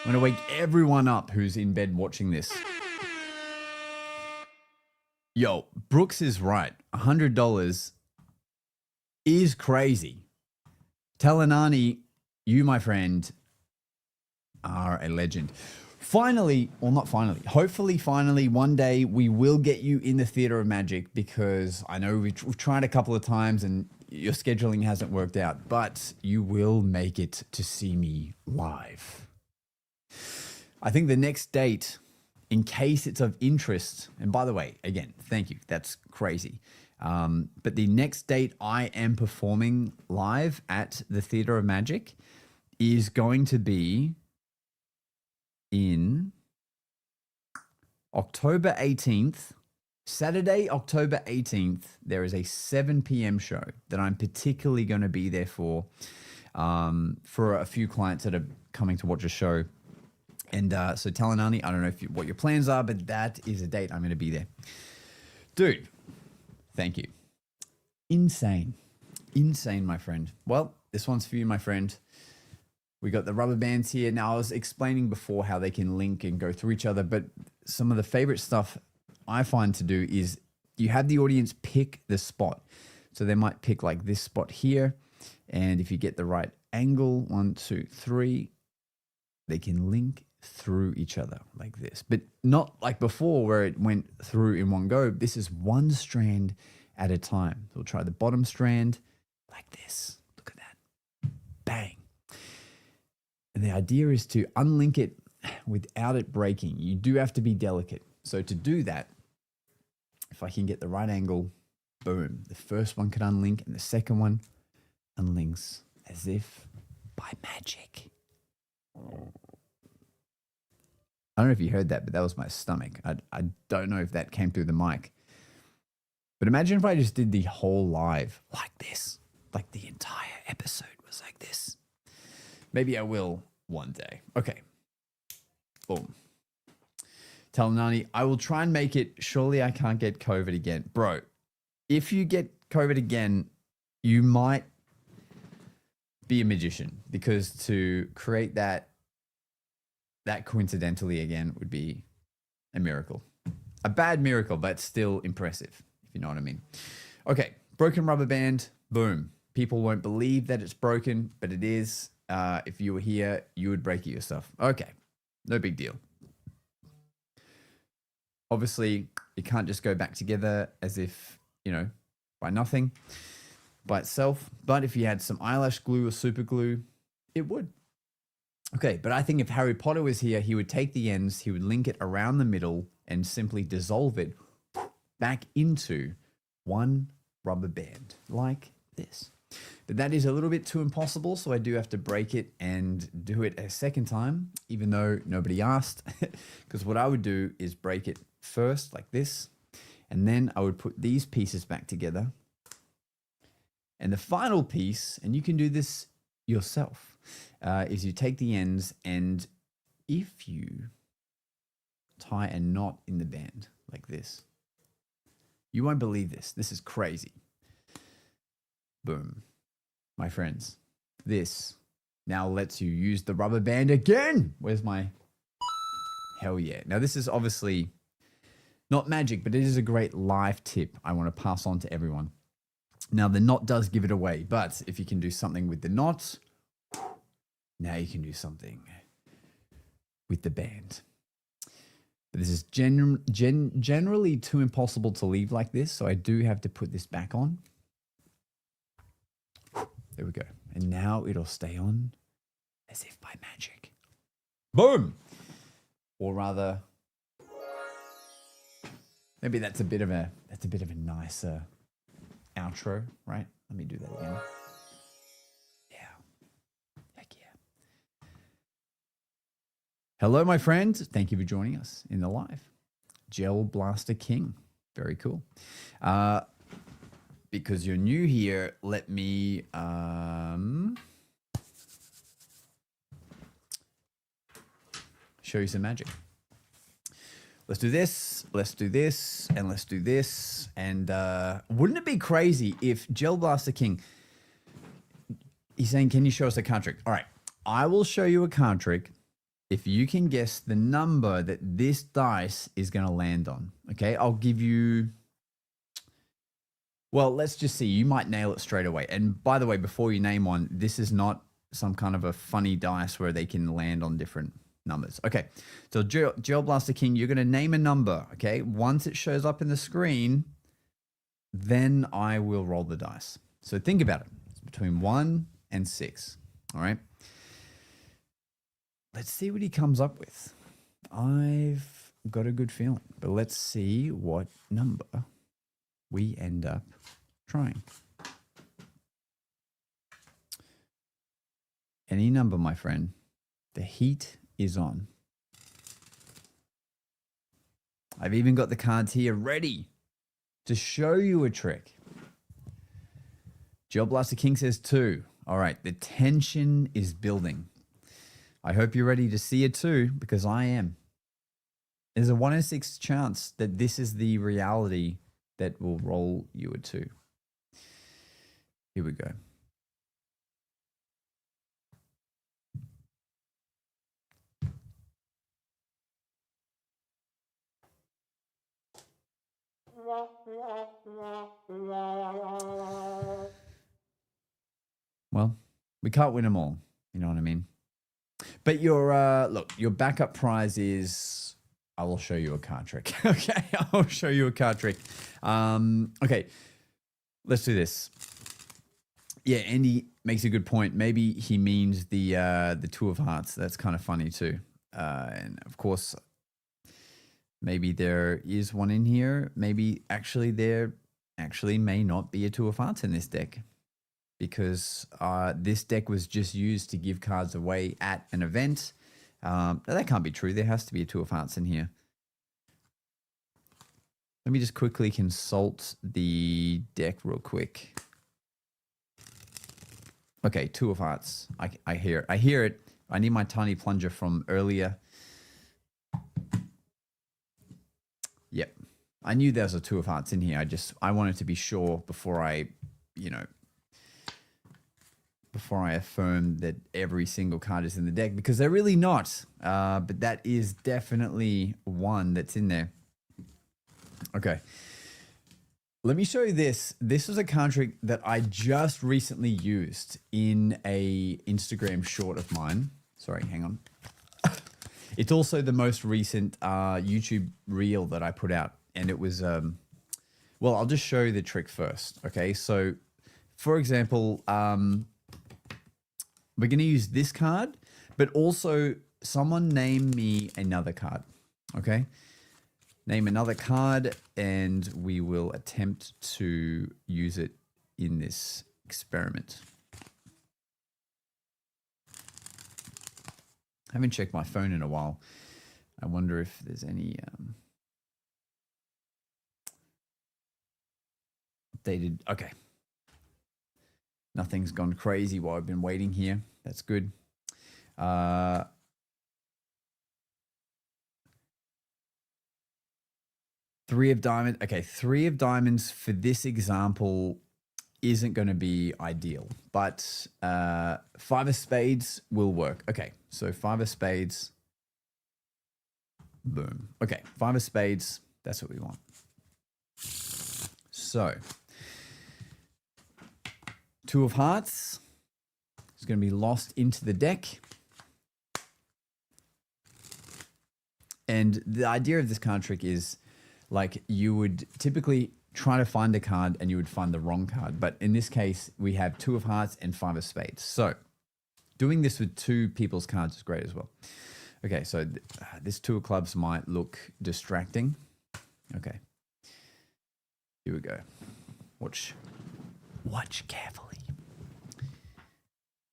I'm going to wake everyone up who's in bed watching this. Yo, Brooks is right. $100 is crazy. Talanani, you, my friend, are a legend. Finally, well, not finally, hopefully finally one day we will get you in the theater of magic, because I know we've tried a couple of times and your scheduling hasn't worked out, but you will make it to see me live. I think the next date, in case it's of interest, and by the way, again, thank you, that's crazy. But the next date I am performing live at the Theatre of Magic is going to be in October 18th. Saturday, October 18th, there is a 7 p.m. show that I'm particularly going to be there for a few clients that are coming to watch a show. And so Talanani, I don't know what your plans are, but that is a date I'm going to be there. Dude, thank you. Insane. Insane, my friend. Well, this one's for you, my friend. We got the rubber bands here. Now, I was explaining before how they can link and go through each other, but some of the favorite stuff I find to do is you have the audience pick the spot. So they might pick like this spot here. And if you get the right angle, 1, 2, 3, they can link through each other like this. But not like before where it went through in one go. This is one strand at a time. We'll try the bottom strand like this. Look at that. Bang. And the idea is to unlink it without it breaking. You do have to be delicate. So to do that, if I can get the right angle, boom, the first one can unlink and the second one unlinks as if by magic. I don't know if you heard that, but that was my stomach. I don't know if that came through the mic. But imagine if I just did the whole live like this, like the entire episode was like this. Maybe I will one day. Okay. Boom. Tell Nani, I will try and make it. Surely I can't get COVID again. Bro, if you get COVID again, you might be a magician, because to create that coincidentally again would be a miracle. A bad miracle, but still impressive, if you know what I mean. Okay, broken rubber band, boom. People won't believe that it's broken, but it is. If you were here, you would break it yourself. Okay, no big deal. Obviously, it can't just go back together as if, by nothing, by itself. But if you had some eyelash glue or super glue, it would. Okay, but I think if Harry Potter was here, he would take the ends, he would link it around the middle and simply dissolve it back into one rubber band like this. But that is a little bit too impossible, so I do have to break it and do it a second time, even though nobody asked. Because what I would do is break it first like this, and then I would put these pieces back together. And the final piece, and you can do this yourself, is you take the ends, and if you tie a knot in the band like this, you won't believe this. This is crazy. Boom. My friends, this now lets you use the rubber band again. Where's my... Hell yeah. Now, this is obviously not magic, but it is a great live tip I want to pass on to everyone. Now, the knot does give it away, but if you can do something with the knot, now you can do something with the band. But this is generally too impossible to leave like this, so I do have to put this back on. There we go. And now it'll stay on as if by magic. Boom! Or rather, maybe that's a bit of a nicer outro, right? Let me do that again. Yeah. Heck yeah. Hello, my friend. Thank you for joining us in the live. Gel Blaster King. Very cool. Because you're new here, let me show you some magic. Let's do this, let's do this, and let's do this. And wouldn't it be crazy if Gel Blaster King, he's saying, can you show us a card trick? All right, I will show you a card trick if you can guess the number that this dice is going to land on. Okay, I'll give you... Well, let's just see. You might nail it straight away. And by the way, before you name one, this is not some kind of a funny dice where they can land on different numbers. Okay, so Gel Blaster King, you're going to name a number, okay? Once it shows up in the screen, then I will roll the dice. So think about it. It's between 1 and 6, all right? Let's see what he comes up with. I've got a good feeling, but let's see what number we end up trying. Any number, my friend. The heat is on. I've even got the cards here ready to show you a trick. Geoblaster King says 2. All right, the tension is building. I hope you're ready to see it too, because I am. There's a 1 in 6 chance that this is the reality that will roll you a 2. Here we go. Well, we can't win them all. You know what I mean? But your look, your backup prize is I will show you a card trick. Okay, I'll show you a card trick. Okay, let's do this. Yeah, Andy makes a good point. Maybe he means the 2 of hearts. That's kind of funny too. And of course, maybe there is one in here. Maybe there may not be a 2 of hearts in this deck, because this deck was just used to give cards away at an event. That can't be true. There has to be a 2 of hearts in here. Let me just quickly consult the deck real quick. Okay, 2 of hearts. I hear it. I need my tiny plunger from earlier. Yep. I knew there was a 2 of hearts in here. I wanted to be sure before I affirm that every single card is in the deck, because they're really not. But that is definitely one that's in there. Okay. Let me show you this. This was a card trick that I just recently used in a Instagram short of mine. Sorry, hang on. It's also the most recent YouTube reel that I put out. And it was, well, I'll just show you the trick first. Okay, so for example, we're going to use this card, but also someone name me another card. Okay, name another card and we will attempt to use it in this experiment. I haven't checked my phone in a while. I wonder if there's any updated. Okay. Nothing's gone crazy while I've been waiting here. That's good. 3 of diamonds. Okay, 3 of diamonds for this example isn't going to be ideal, but 5 of spades will work. Okay, so 5 of spades. Boom. Okay, 5 of spades. That's what we want. So 2 of hearts is going to be lost into the deck. And the idea of this card trick is, like, you would typically try to find a card and you would find the wrong card. But in this case, we have 2 of hearts and 5 of spades. So doing this with 2 people's cards is great as well. Okay, so this 2 of clubs might look distracting. Okay. Here we go. Watch carefully.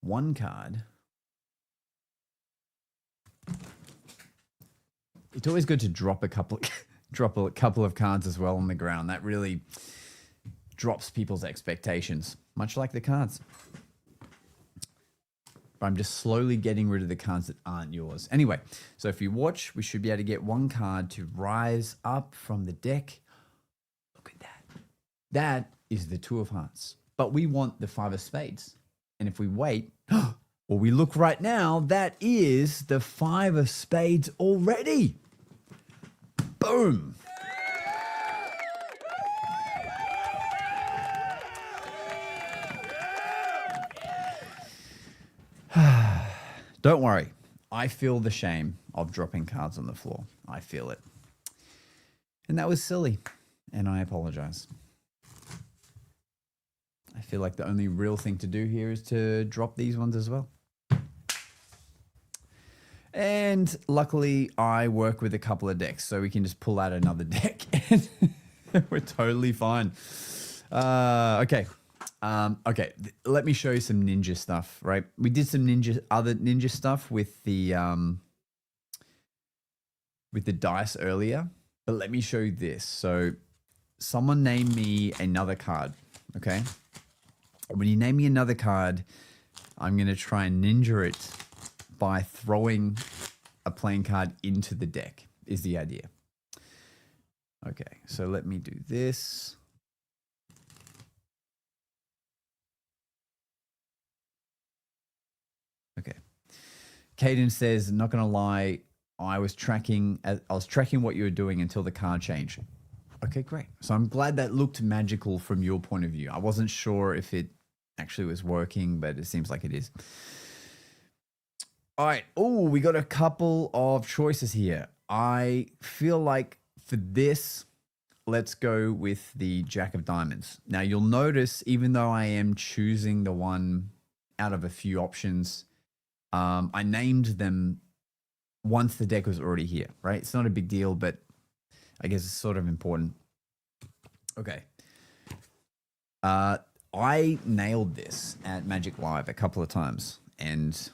1 card. It's always good to drop a couple of cards as well on the ground. That really drops people's expectations, much like the cards. But I'm just slowly getting rid of the cards that aren't yours. Anyway, so if you watch, we should be able to get 1 card to rise up from the deck. Look at that. That is the 2 of hearts. But we want the 5 of spades. And if we wait, or we look right now, that is the 5 of spades already. Boom. Don't worry. I feel the shame of dropping cards on the floor. I feel it. And that was silly. And I apologize. I feel like the only real thing to do here is to drop these ones as well. And luckily, I work with a couple of decks, so we can just pull out another deck We're totally fine. Okay. Okay. Let me show you some ninja stuff, right? We did some other ninja stuff with the dice earlier, but let me show you this. So someone named me another card, okay? When you name me another card, I'm going to try and ninja it by throwing a playing card into the deck, is the idea. Okay, so let me do this. Okay. Caden says, not going to lie, I was tracking what you were doing until the card changed. Okay, great. So I'm glad that looked magical from your point of view. I wasn't sure if it actually was working, but it seems like it is. All right. Oh, we got a couple of choices here. I feel like for this, let's go with the Jack of Diamonds. Now, you'll notice, even though I am choosing the one out of a few options, I named them once the deck was already here, right? It's not a big deal, but I guess it's sort of important. Okay. I nailed this at Magic Live a couple of times, and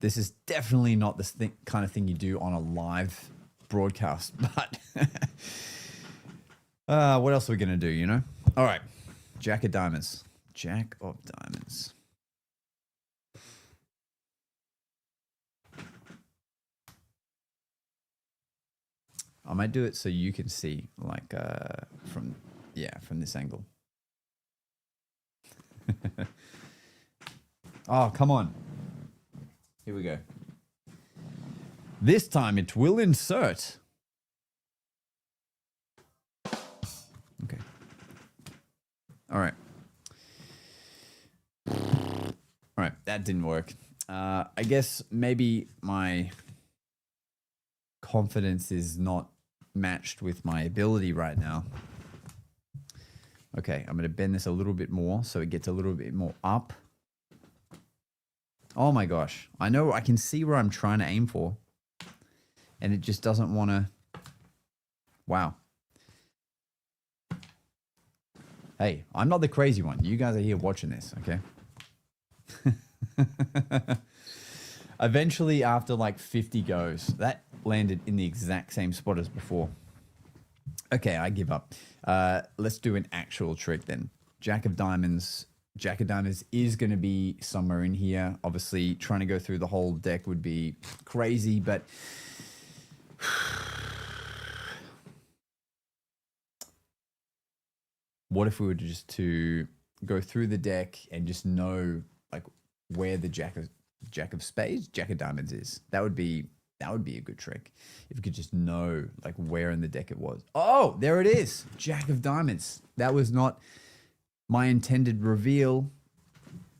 this is definitely not the kind of thing you do on a live broadcast, but what else are we going to do, you know? All right. Jack of Diamonds. Jack of Diamonds. I might do it so you can see, like, from this angle. Oh, come on. Here we go. This time it will insert. Okay. All right. All right, that didn't work. I guess maybe my confidence is not matched with my ability right now. Okay, I'm going to bend this a little bit more so it gets a little bit more up. Oh my gosh. I know, I can see where I'm trying to aim for. And it just doesn't want to. Wow. Hey, I'm not the crazy one. You guys are here watching this, okay? Eventually, after like 50 goes, that landed in the exact same spot as before. Okay, I give up. Let's do an actual trick then. Jack of Diamonds. Jack of Diamonds is going to be somewhere in here. Obviously, trying to go through the whole deck would be crazy, but what if we were just to go through the deck and just know like where the Jack of Spades, Jack of Diamonds is? That would be a good trick. If you could just know like where in the deck it was. Oh, there it is. Jack of Diamonds. That was not my intended reveal,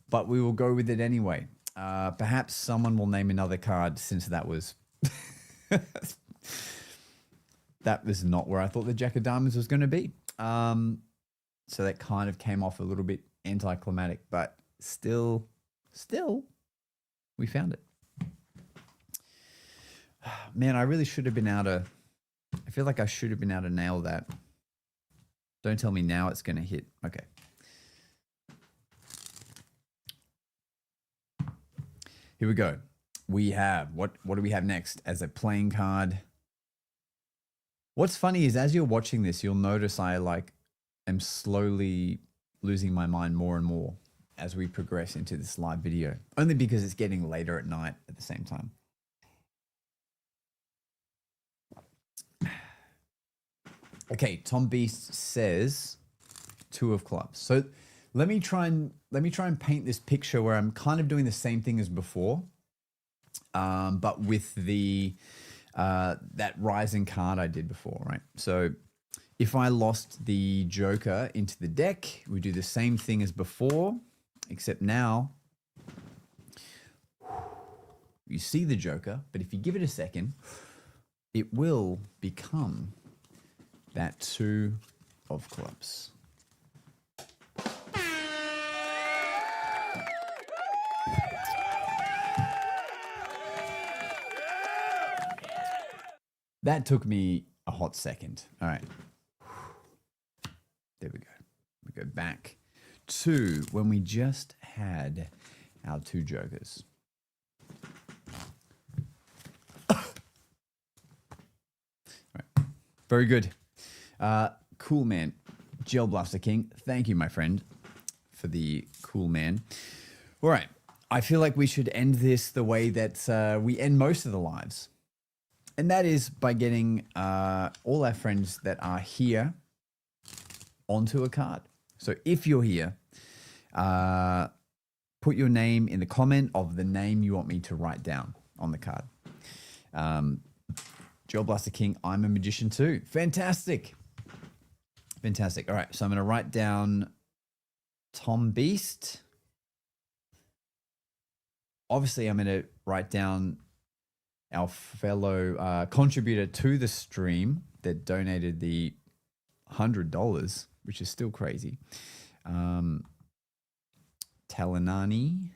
but we will go with it anyway. Perhaps someone will name another card since that was that was not where I thought the Jack of Diamonds was going to be. So that kind of came off a little bit anticlimactic, but still, we found it. Man, I really should have been able to. I feel like I should have been able to nail that. Don't tell me now it's going to hit. Okay. Here we go. We have, what do we have next as a playing card? What's funny is as you're watching this, you'll notice I am slowly losing my mind more and more as we progress into this live video, only because it's getting later at night at the same time. Okay, Tom Beast says 2 of clubs. So let me try and paint this picture where I'm kind of doing the same thing as before, but with the that rising card I did before, right? So if I lost the Joker into the deck, we do the same thing as before, except now you see the Joker, but if you give it a second, it will become that 2 of clubs. That took me a hot second. All right. There we go. We go back to when we just had our 2 jokers. Right. Very good. Cool man. Gel Blaster King. Thank you, my friend, for the cool man. All right. I feel like we should end this the way that we end most of the lives. And that is by getting all our friends that are here onto a card. So if you're here, put your name in the comment of the name you want me to write down on the card. Gel Blaster King, I'm a magician too. Fantastic. Fantastic. All right. So I'm going to write down Tom Beast. Obviously, I'm going to write down our fellow contributor to the stream that donated the $100, which is still crazy. Talanani.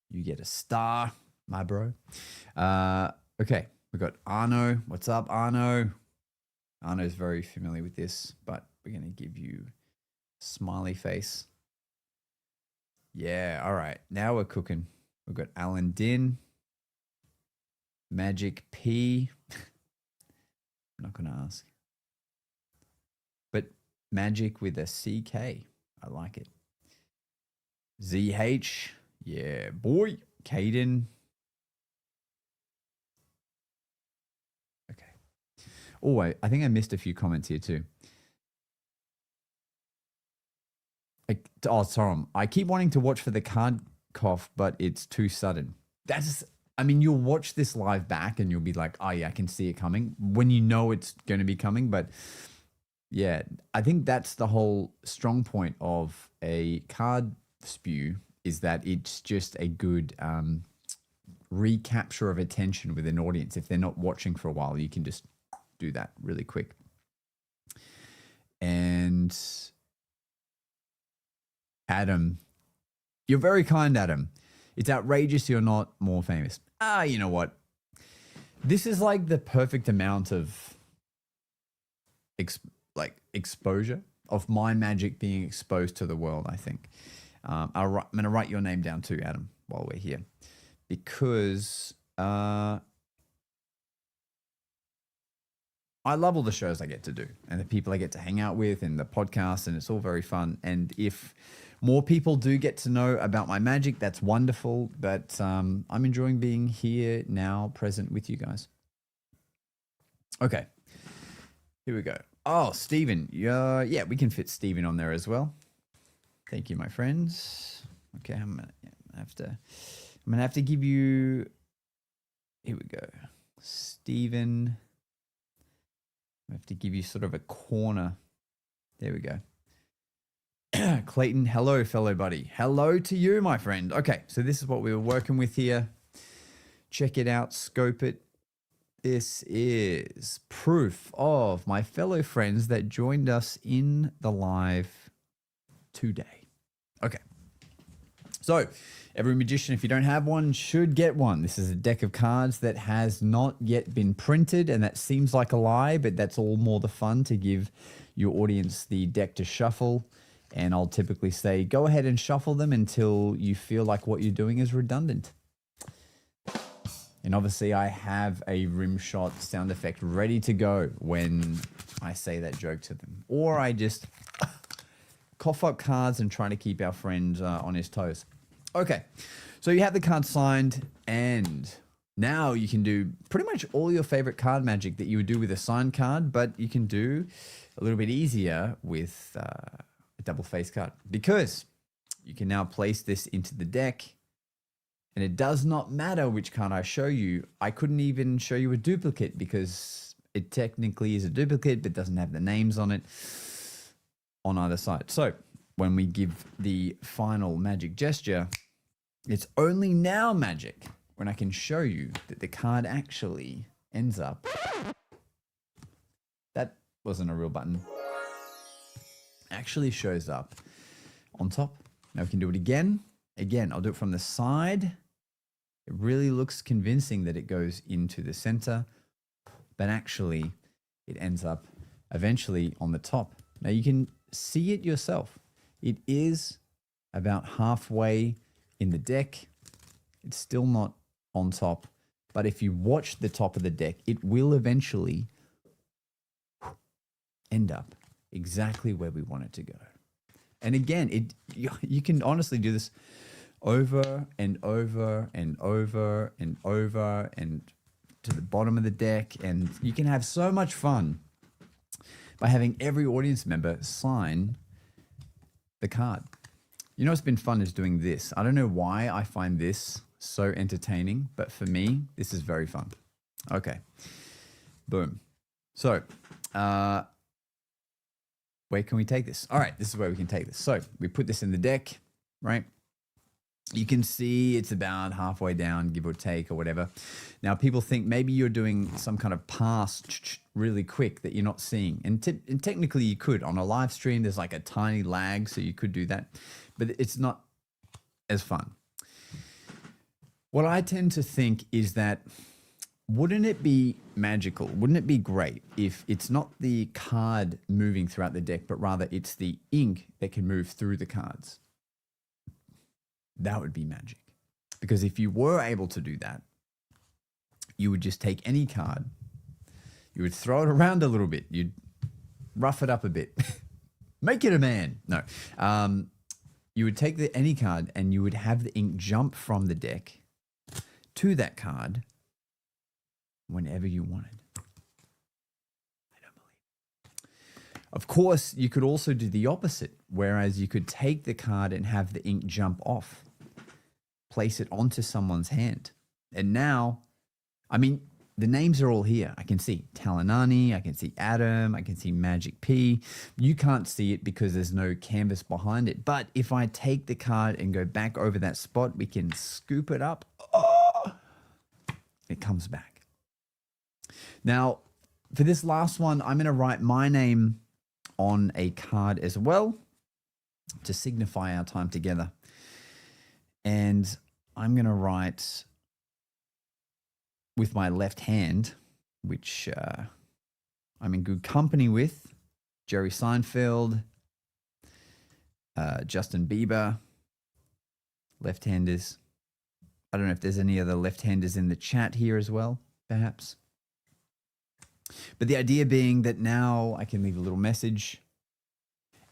You get a star, my bro. Okay, we got Arno. What's up, Arno? Arno's very familiar with this, but we're going to give you a smiley face. Yeah, all right. Now we're cooking. We've got Alan Din, Magic P. I'm not going to ask. But Magic with a CK. I like it. ZH. Yeah, boy. Caden. Okay. Oh, wait. I think I missed a few comments here too. Oh, Tom, I keep wanting to watch for the card cough, but it's too sudden. I mean, you'll watch this live back and you'll be like, oh yeah, I can see it coming when you know it's going to be coming. But yeah, I think that's the whole strong point of a card spew is that it's just a good recapture of attention with an audience. If they're not watching for a while, you can just do that really quick. And Adam, you're very kind, Adam. It's outrageous you're not more famous. You know what? This is like the perfect amount of exposure of my magic being exposed to the world, I think. I'm going to write your name down too, Adam, while we're here. Because I love all the shows I get to do and the people I get to hang out with and the podcast, and it's all very fun. And if more people do get to know about my magic, that's wonderful. But I'm enjoying being here now, present with you guys. Okay, here we go. Oh, Stephen. Yeah, we can fit Stephen on there as well. Thank you, my friends. Okay, I'm gonna have to give you. Here we go, Stephen. I have to give you sort of a corner. There we go. Clayton, hello, fellow buddy. Hello to you, my friend. Okay, so this is what we were working with here. Check it out, scope it. This is proof of my fellow friends that joined us in the live today. Okay. So, every magician, if you don't have one, should get one. This is a deck of cards that has not yet been printed, and that seems like a lie, but that's all more the fun to give your audience the deck to shuffle. And I'll typically say, go ahead and shuffle them until you feel like what you're doing is redundant. And obviously, I have a rim shot sound effect ready to go when I say that joke to them. Or I just cough up cards and try to keep our friend on his toes. Okay, so you have the card signed, and now you can do pretty much all your favorite card magic that you would do with a signed card, but you can do a little bit easier with a double face card, because you can now place this into the deck, and it does not matter which card I show you. I couldn't even show you a duplicate because it technically is a duplicate, but doesn't have the names on it on either side. So when we give the final magic gesture, it's only now magic when I can show you that the card actually ends up. That wasn't a real button. Actually shows up on top. Now we can do it again. Again, I'll do it from the side. It really looks convincing that it goes into the center, but actually it ends up eventually on the top. Now you can see it yourself. It is about halfway in the deck. It's still not on top, but if you watch the top of the deck, it will eventually end up exactly where we want it to go. And again, you can honestly do this over and over and over and over and to the bottom of the deck, and you can have so much fun by having every audience member sign the card. You know what's been fun is doing this. I don't know why I find this so entertaining, but for me, this is very fun. Okay, boom. So, where can we take this? All right, this is where we can take this. So we put this in the deck, right? You can see it's about halfway down, give or take or whatever. Now, people think maybe you're doing some kind of pass really quick that you're not seeing. And technically you could. On a live stream, there's like a tiny lag, so you could do that. But it's not as fun. What I tend to think is that wouldn't it be magical? Wouldn't it be great if it's not the card moving throughout the deck, but rather it's the ink that can move through the cards? That would be magic. Because if you were able to do that, you would just take any card, you would throw it around a little bit, you'd rough it up a bit, make it a man. No, you would take any card and you would have the ink jump from the deck to that card whenever you wanted. I don't believe it. Of course, you could also do the opposite, whereas you could take the card and have the ink jump off, place it onto someone's hand. And now, I mean, the names are all here. I can see Talanani, I can see Adam, I can see Magic P. You can't see it because there's no canvas behind it. But if I take the card and go back over that spot, we can scoop it up. Oh, it comes back. Now, for this last one, I'm going to write my name on a card as well to signify our time together. And I'm going to write with my left hand, which I'm in good company with, Jerry Seinfeld, Justin Bieber, left-handers. I don't know if there's any other left-handers in the chat here as well, perhaps. But the idea being that now I can leave a little message.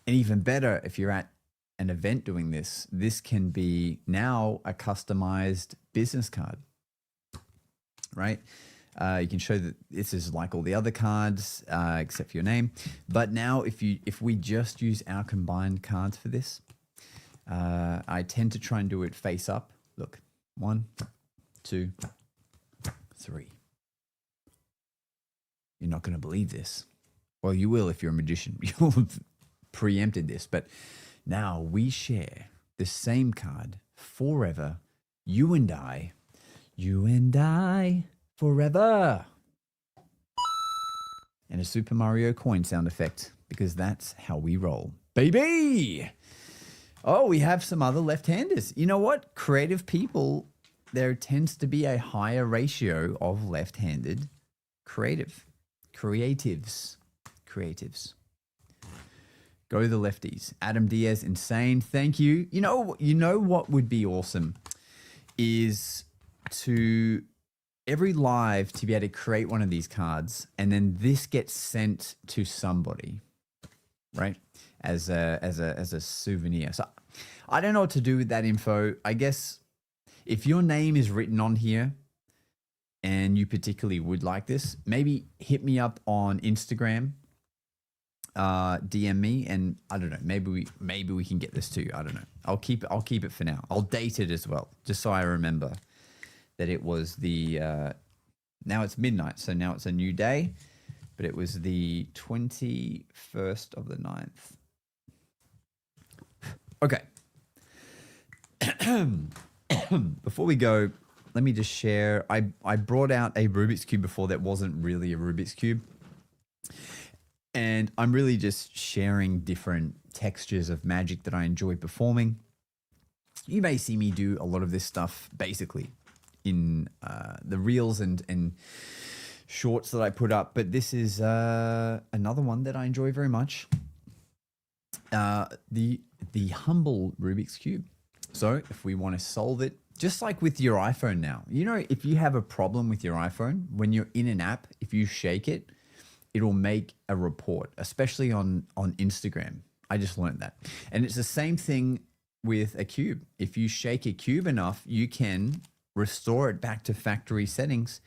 And even better, if you're at an event doing this, this can be now a customized business card, right? You can show that this is like all the other cards, except for your name. But now if we just use our combined cards for this, I tend to try and do it face up. Look, 1, 2, 3. You're not going to believe this. Well, you will if you're a magician. You'll have preempted this. But now we share the same card forever. You and I forever. And a Super Mario coin sound effect, because that's how we roll. Baby! Oh, we have some other left-handers. You know what? Creative people, there tends to be a higher ratio of left-handed creatives. Go the lefties. Adam Diaz, insane. Thank you. You know what would be awesome is to every live to be able to create one of these cards, and then this gets sent to somebody, right? As a souvenir. So I don't know what to do with that info. I guess if your name is written on here and you particularly would like this, maybe hit me up on Instagram, DM me, and I don't know, maybe we can get this to you. I don't know. I'll keep it for now. I'll date it as well, just so I remember that it was the now it's midnight, so now it's a new day, but it was the 21st of the 9th. Okay. Before we go, let me just share. I brought out a Rubik's Cube before that wasn't really a Rubik's Cube. And I'm really just sharing different textures of magic that I enjoy performing. You may see me do a lot of this stuff basically in the reels and shorts that I put up, but this is another one that I enjoy very much. The humble Rubik's Cube. So if we want to solve it, just like with your iPhone now, you know, if you have a problem with your iPhone, when you're in an app, if you shake it, it'll make a report, especially on Instagram. I just learned that. And it's the same thing with a cube. If you shake a cube enough, you can restore it back to factory settings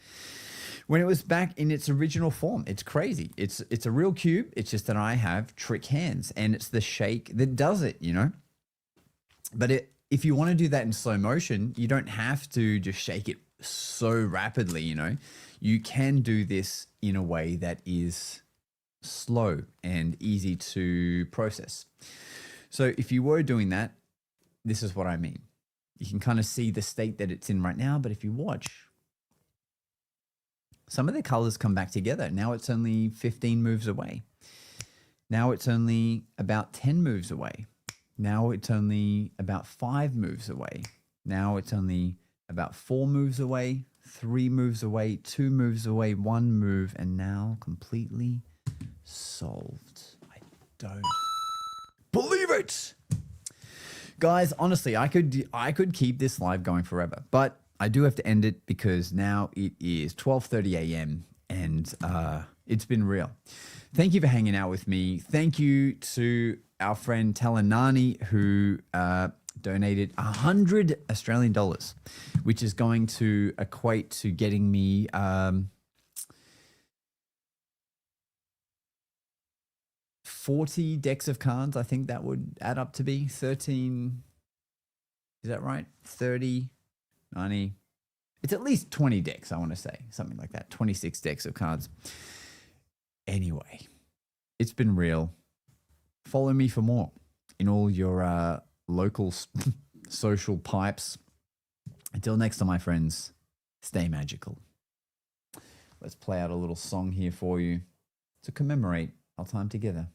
when it was back in its original form. It's crazy. It's a real cube. It's just that I have trick hands, and it's the shake that does it, you know. But if you want to do that in slow motion, you don't have to just shake it so rapidly, you know. You can do this in a way that is slow and easy to process. So if you were doing that, this is what I mean. You can kind of see the state that it's in right now, but if you watch, some of the colors come back together. Now it's only 15 moves away. Now it's only about 10 moves away. Now it's only about 5 moves away. Now it's only about 4 moves away, 3 moves away, 2 moves away, 1 move, and now completely solved. I don't believe it. Guys, honestly, I could keep this live going forever, but I do have to end it because now it is 12:30 a.m. and it's been real. Thank you for hanging out with me. Thank you to our friend Talanani who donated 100 Australian dollars, which is going to equate to getting me 40 decks of cards. I think that would add up to be 13. Is that right? 30, 90. It's at least 20 decks, I want to say. Something like that. 26 decks of cards. Anyway, it's been real. Follow me for more in all your local social pipes. Until next time, my friends, stay magical. Let's play out a little song here for you to commemorate our time together.